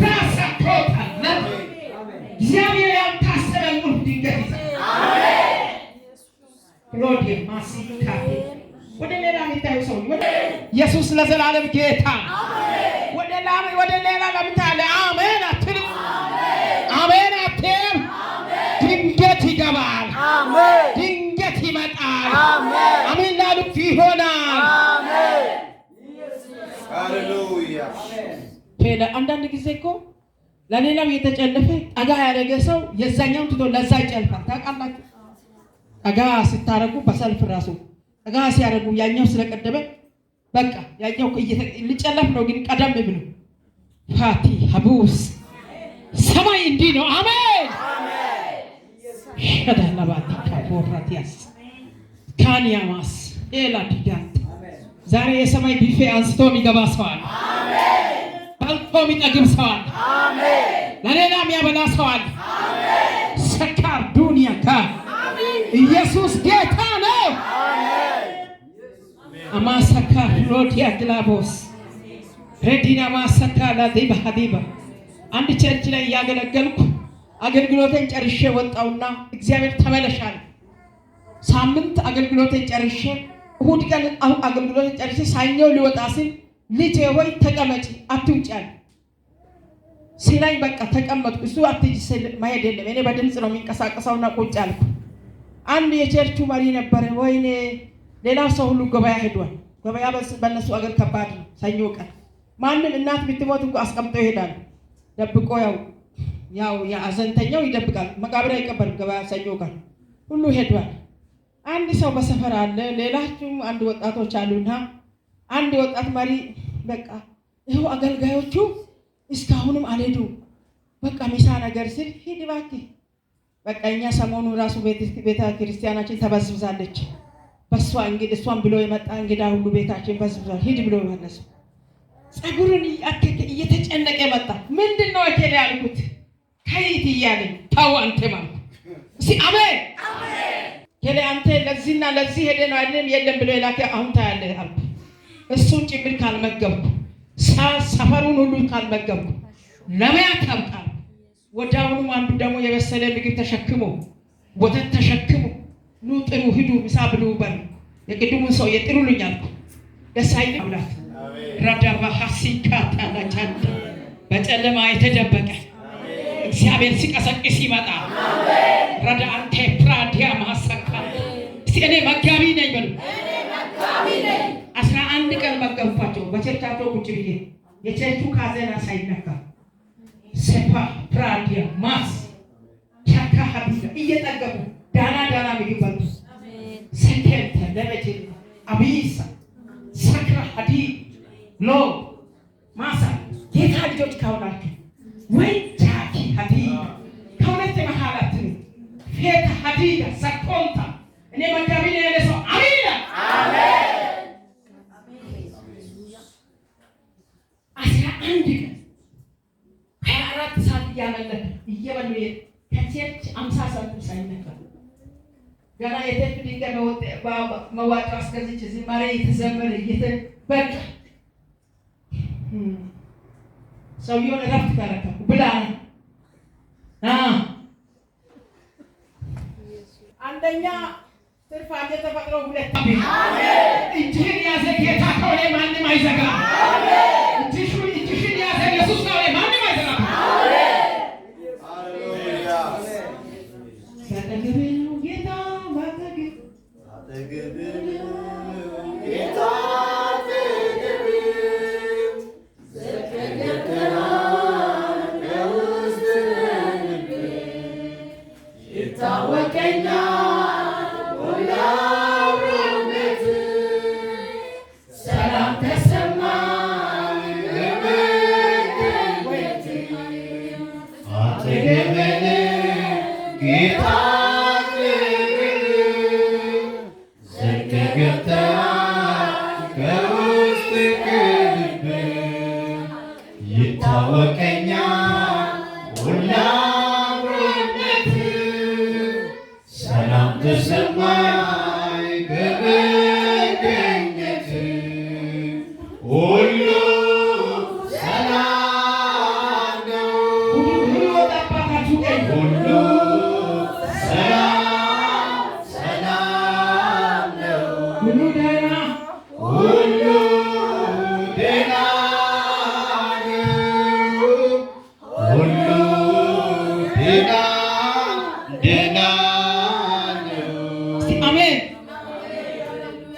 ራሳቸውታል። እግዚአብሔር ያልታሰበ ቁልፍ ድንገት ይሰጣል። አሜን። ሎዲ ማሲካቴ ወደ ሌላ የሚታዩ ሰው ኢየሱስ ለዘላለም ጌታ። አሜን። ወደ ሌላ ለምታለ አሜን አትልም። አሜን አትልም። ድንገት ይገባል። አሜን። ድንገት ይመጣል። አሜን። አሜን ላሉት ይሆናል። አሜን። ሃሌሉያ። አንዳንድ ጊዜ እኮ ለሌላው የተጨለፈ ጠጋ ያደረገ ሰው የዛኛውን ትቶ ለዛ ይጨልፋል። ታውቃላችሁ? ጠጋ ስታረጉ በሰልፍ ራሱ ጠጋ ሲያደርጉ ያኛው ስለቀደበ በቃ ያኛው ሊጨለፍ ነው ግን ቀደም ብሎ ፋቲ ሀቡስ ሰማይ እንዲህ ነው። አሜን ሸዳላባቲ ካፖራቲያስ ካንያማስ ኤላዲጋንት ዛሬ የሰማይ ቢፌ አንስቶ የሚገባ ሰው አለ። አሜን በልቶ የሚጠግብ ሰው አለ። አሜን ለሌላ የሚያበላ ሰው አለ። አሜን ሰካር ዱንያ ጋር ኢየሱስ ጌታ ነው። አሜን አማሰካር ሎዲያ ግላቦስ ረዲና ማሰካ ላዲባ ሀዲባ አንድ ቸርች ላይ ያገለገልኩ አገልግሎቴን ጨርሼ ወጣውና እግዚአብሔር ተመለሻል። ሳምንት አገልግሎቴን ጨርሼ እሁድ ቀን አገልግሎቴን ጨርሼ ሳኛው ሊወጣ ሲል ልጄ ሆይ ተቀመጪ አትውጪ አለ። ሲላይ በቃ ተቀመጥኩ። እሱ አትሂጂ ሲል መሄድ የለም እኔ በድምፅ ነው የሚንቀሳቀሰውና ቁጭ አልኩ። አንድ የቸርቹ መሪ ነበረ። ወይኔ ሌላው ሰው ሁሉ ገበያ ሄዷል። ገበያ በእነሱ አገር ከባድ ነው። ሰኞ ቀን ማንም እናት ብትሞት እንኳ አስቀምጠው ይሄዳል። ደብቆ ያው የአዘንተኛው ይደብቃል። መቃብር አይቀበልም። ገበያ ሰኞ ቀን ሁሉ ሄዷል። አንድ ሰው በሰፈር አለ። ሌላችሁም አንድ ወጣቶች አሉና አንድ ወጣት መሪ በቃ ይኸው አገልጋዮቹ እስካሁንም አልሄዱ በቃ ሚሳ ነገር ሲል ሂድ እባክህ በቃ እኛ ሰሞኑ ራሱ ቤተ ክርስቲያናችን ተበዝብዛለች። በሷ እንግዲህ እሷን ብሎ የመጣ እንግዳ ሁሉ ቤታችን በዝብዟል። ሂድ ብሎ መለሱ። ጸጉሩን እየተጨነቀ መጣ። ምንድነው እከሌ ያልኩት ከይት እያለኝ ተው አንተ ማለት እሺ አሜን አሜን ከሌ አንተ ለዚህና ለዚህ ሄደ ነው አይደለም የለም ብሎ የላከ አሁን ታያለህ አልኩ። እሱን ጭምር ካልመገብኩ ሰፈሩን ሁሉ ካልመገብኩ ለማያት ታውቃለህ። ወዳውኑ አንዱ ደግሞ የበሰለ ምግብ ተሸክሞ ወተት ተሸክሞ ኑ ጥሩ ሂዱ ምሳ ብሉ በል የቅድሙን ሰው የጥሩልኝ አልኩ። ደስ አይልም አምላክ ረዳባ ሐሲካታ ለቻንተ በጨለማ የተደበቀ እግዚአብሔር ሲቀሰቅስ ይመጣ። አሜን ረዳ አንተ ፕራዲያ ማሰካ እስቲ እኔ መጋቢ ነኝ በሉ። እኔ መጋቢ ነኝ 11 ቀን መገብኳቸው በቸርቻቸው ቁጭ ብዬ የቸርቹ ካዘና ሳይነካ ሰፋ ፕራዲያ ማስ ቻካ ሀቢባ እየጠገቡ ዳና ምግብ በሉ። አሜን ሰከተ ለበጀ አቢሳ ሰክራ ሀዲ ሎ ማሳ ጌታ ልጆች ካውናችሁ ወይ ቻኪ ሀዲ ከሁለት መሃላት ፌታ ሀዲዳ ሰኮንታ እኔ መጋቢ ነኝ ያለ ሰው አሜን አሜን 11 ቀን 24 ሰዓት እያመለከ እየበሉ ከቸርች 50 ሳንቲም ሳይነካ ገና የቴፕ ድንጋይ መዋጮ አስገዝቼ ዝማሬ የተዘመረ በቃ ሰውየውን እረፍት ተረከብኩ ብላ አንደኛ ትርፋት የተፈጥሮ ሁለት አሜን እጅህን ያዘ ጌታ ከሆነ ማንም አይዘጋ። አሜን እጅሽን ያዘ ኢየሱስ ከሆነ ማንም አይዘጋ። አሜን ሃሌሉያ ሰደገበ ጌታ ባተገበ ጌታ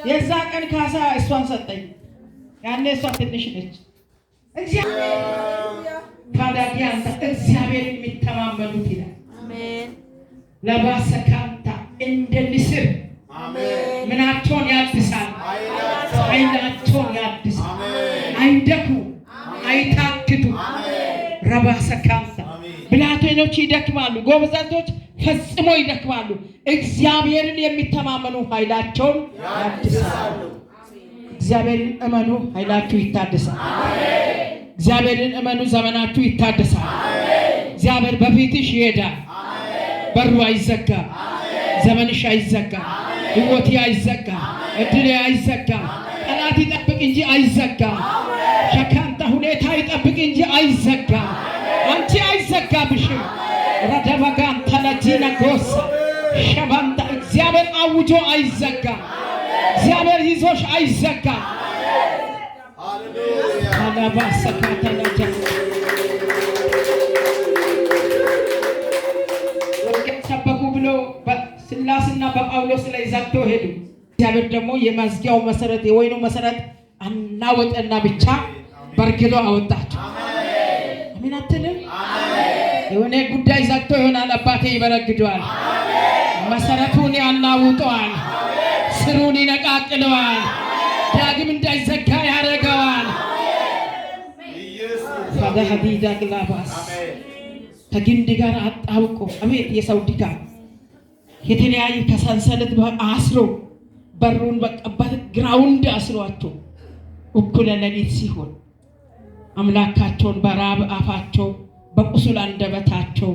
የዛ ቀን ካሳ እሷን ሰጠኝ። ያኔ እሷ ትንሽ ነች። እግዚአብሔር የሚተማመኑት ይላል። አሜን ለባሰካንታ እንደ ንስር ምናቸውን ያድሳል፣ ኃይላቸውን ብላቴኖች ይደክማሉ፣ ጎበዛዝቶች ፈጽሞ ይደክማሉ። እግዚአብሔርን የሚተማመኑ ኃይላቸውን ያድሳሉ። እግዚአብሔርን እመኑ፣ ኃይላችሁ ይታደሳል። እግዚአብሔርን እመኑ፣ ዘመናችሁ ይታደሳል። እግዚአብሔር በፊትሽ ይሄዳል። በሩ አይዘጋም። ዘመንሽ አይዘጋም። ሕይወቴ አይዘጋም። እድሌ አይዘጋም። ጠላት ይጠብቅ እንጂ አይዘጋም። ሸካንታ ሁኔታ ይጠብቅ እንጂ አይዘጋም። አንቺ አይዘጋብሽም። ረደበጋን ተለጂነ ጎሳ ሸባንታ እግዚአብሔር አውጆ አይዘጋም። እግዚአብሔር ይዞሽ አይዘጋም። አላባሰካተለጀ ወንጌል ሰበኩ ብሎ በስላስና በጳውሎስ ላይ ዘግተው ሄዱ። እግዚአብሔር ደግሞ የመዝጊያው መሰረት የወይኑ መሰረት አናወጠና ብቻ በርግዶ አወጣቸው። አሜን አትልም? የሆነ ጉዳይ ዘግቶ ይሆናል። አባቴ ይበረግደዋል። መሰረቱን ያናውጠዋል። ስሩን ይነቃቅለዋል። ዳግም እንዳይዘጋ ያደርገዋል። ፈዳህዲዳ ግላባስ ከግንድ ጋር አጣብቆ አቤት የሰው ድካም የተለያየ ከሰንሰለት አስሮ በሩን በቀባት ግራውንድ አስሯቸው እኩለ ሌሊት ሲሆን አምላካቸውን በራብ አፋቸው በቁስል አንደበታቸው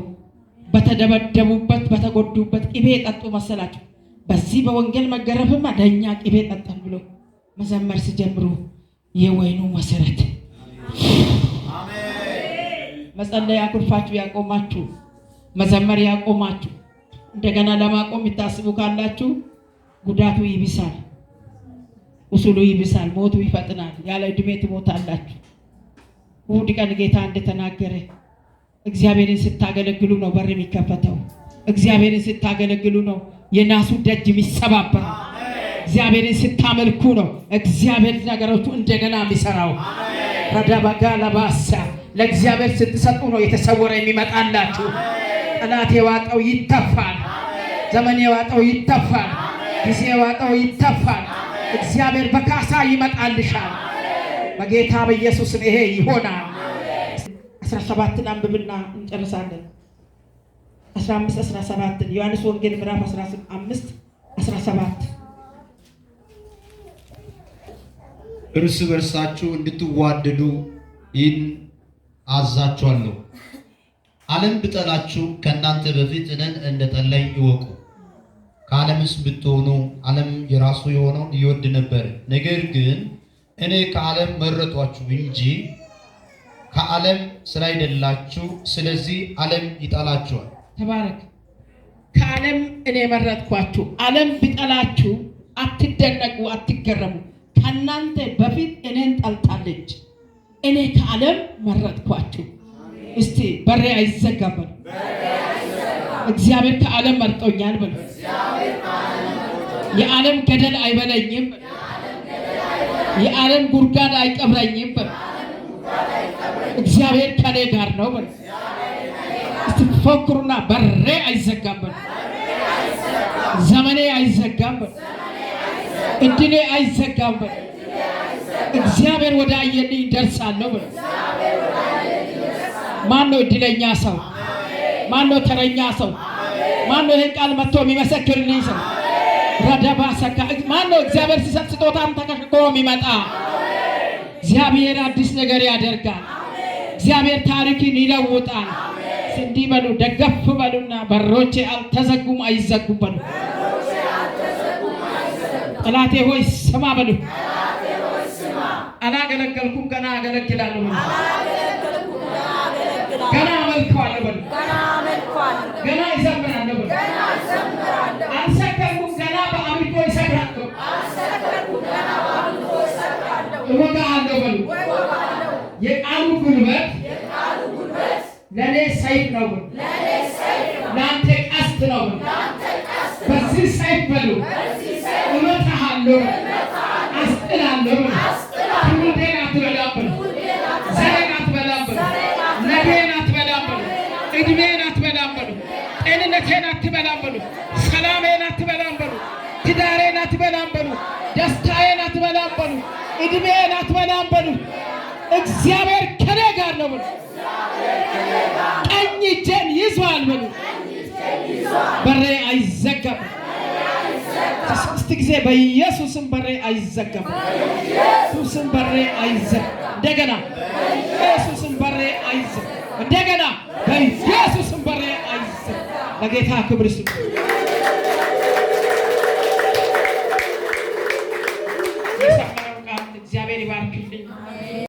በተደበደቡበት በተጎዱበት ቅቤ ጠጡ መሰላቸው። በዚህ በወንጌል መገረፍማ ለእኛ ቅቤ ጠጣን ብሎ መዘመር ሲጀምሩ የወይኑ መሰረት መጸለይ አኩርፋችሁ ያቆማችሁ፣ መዘመር ያቆማችሁ፣ እንደገና ለማቆም የታስቡ ካላችሁ ጉዳቱ ይብሳል፣ ቁስሉ ይብሳል፣ ሞቱ ይፈጥናል። ያለ ዕድሜ ትሞታላችሁ። እሑድ ቀን ጌታ እንደተናገረ እግዚአብሔርን ስታገለግሉ ነው በር የሚከፈተው። እግዚአብሔርን ስታገለግሉ ነው የናሱ ደጅ የሚሰባበረው። እግዚአብሔርን ስታመልኩ ነው እግዚአብሔር ነገሮቹ እንደገና የሚሰራው። ረዳባጋ ለባሳ ለእግዚአብሔር ስትሰጡ ነው የተሰወረ የሚመጣላችሁ። ጠላት የዋጠው ይተፋል። ዘመን የዋጠው ይተፋል። ጊዜ የዋጠው ይተፋል። እግዚአብሔር በካሳ ይመጣልሻል። በጌታ በኢየሱስ ይሄ ይሆናል። 17 አንብብና እንጨርሳለን። 15 17 ዮሐንስ ወንጌል ምዕራፍ 15 17 እርስ በርሳችሁ እንድትዋደዱ ይህን አዛችኋለሁ። ዓለም ብጠላችሁ ከእናንተ በፊት እኔን እንደጠላኝ እወቁ። ከዓለምስ ብትሆኑ ዓለም የራሱ የሆነውን ይወድ ነበር። ነገር ግን እኔ ከዓለም መረጥኋችሁ እንጂ ከዓለም ስላይደላችሁ፣ ስለዚህ ዓለም ይጠላችኋል። ተባረክ። ከዓለም እኔ መረጥኳችሁ። ዓለም ቢጠላችሁ አትደነቁ፣ አትገረሙ። ከእናንተ በፊት እኔን ጠልታለች፣ እኔ ከዓለም መረጥኳችሁ። እስቲ በሬ አይዘጋም በሉ። እግዚአብሔር ከዓለም መርጦኛል በሉ። የዓለም ገደል አይበለኝም በሉ። የዓለም ጉድጓድ አይቀብረኝም በሉ። እግዚአብሔር ከኔ ጋር ነው በሉ። እስቲ ፎክሩና በሬ አይዘጋም በሉ። ዘመኔ አይዘጋም በሉ። እድሌ አይዘጋም በሉ። እግዚአብሔር ወደ አየልኝ ደርሳለሁ በሉ። ማን ነው እድለኛ ሰው? ማን ነው ተረኛ ሰው? ማን ነው ይህን ቃል መጥቶ የሚመሰክርልኝ ሰው? ረደባ ሰካ ማን ነው? እግዚአብሔር ሲሰጥ ስጦታም ተከሽኮ የሚመጣ እግዚአብሔር አዲስ ነገር ያደርጋል። እግዚአብሔር ታሪክን ይለውጣል። እንዲህ በሉ፣ ደገፍ በሉና በሮቼ አልተዘጉም አይዘጉም በሉ። ጠላቴ ሆይ ስማ በሉ። አላገለገልኩም ገና አገለግላለሁ በሉ። ገና አመልከዋለሁ በሉ። ገና እዘምራለሁ በሉ። አልሰከርኩም ገና በአምልኮ እሰግዳለሁ። እወጋለሁ በሉ። የቃሉ ጉልበት ለእኔ ሰይፍ ነው በሉ። ለአንተ ቀስት ነው በሉ። በዚህ ሰይፍ በሉ እመታሃለሁ፣ አስጥላለሁ በሉ። ትውልዴን አትበላም በሉ። ዘሬን አትበላም በሉ። ነገዬን አትበላም በሉ። ዕድሜን አትበላም በሉ። ጤንነቴን አትበላም በሉ። ሰላሜን አትበላም በሉ። ትዳሬን አትበላም በሉ። ደስታዬን አትበላም በሉ። ዕድሜን አትበላም በሉ። እግዚአብሔር ከኔ ጋር ነው በሉ። ቀኝ እጄን ይዟል በሉ። በሬ አይዘጋም። ሶስት ጊዜ በኢየሱስም በሬ አይዘጋም። ኢየሱስም በሬ አይዘጋም። እንደገና በኢየሱስም በሬ አይዘጋም። እንደገና በኢየሱስም በሬ አይዘጋም። ለጌታ ክብር ይስጥ።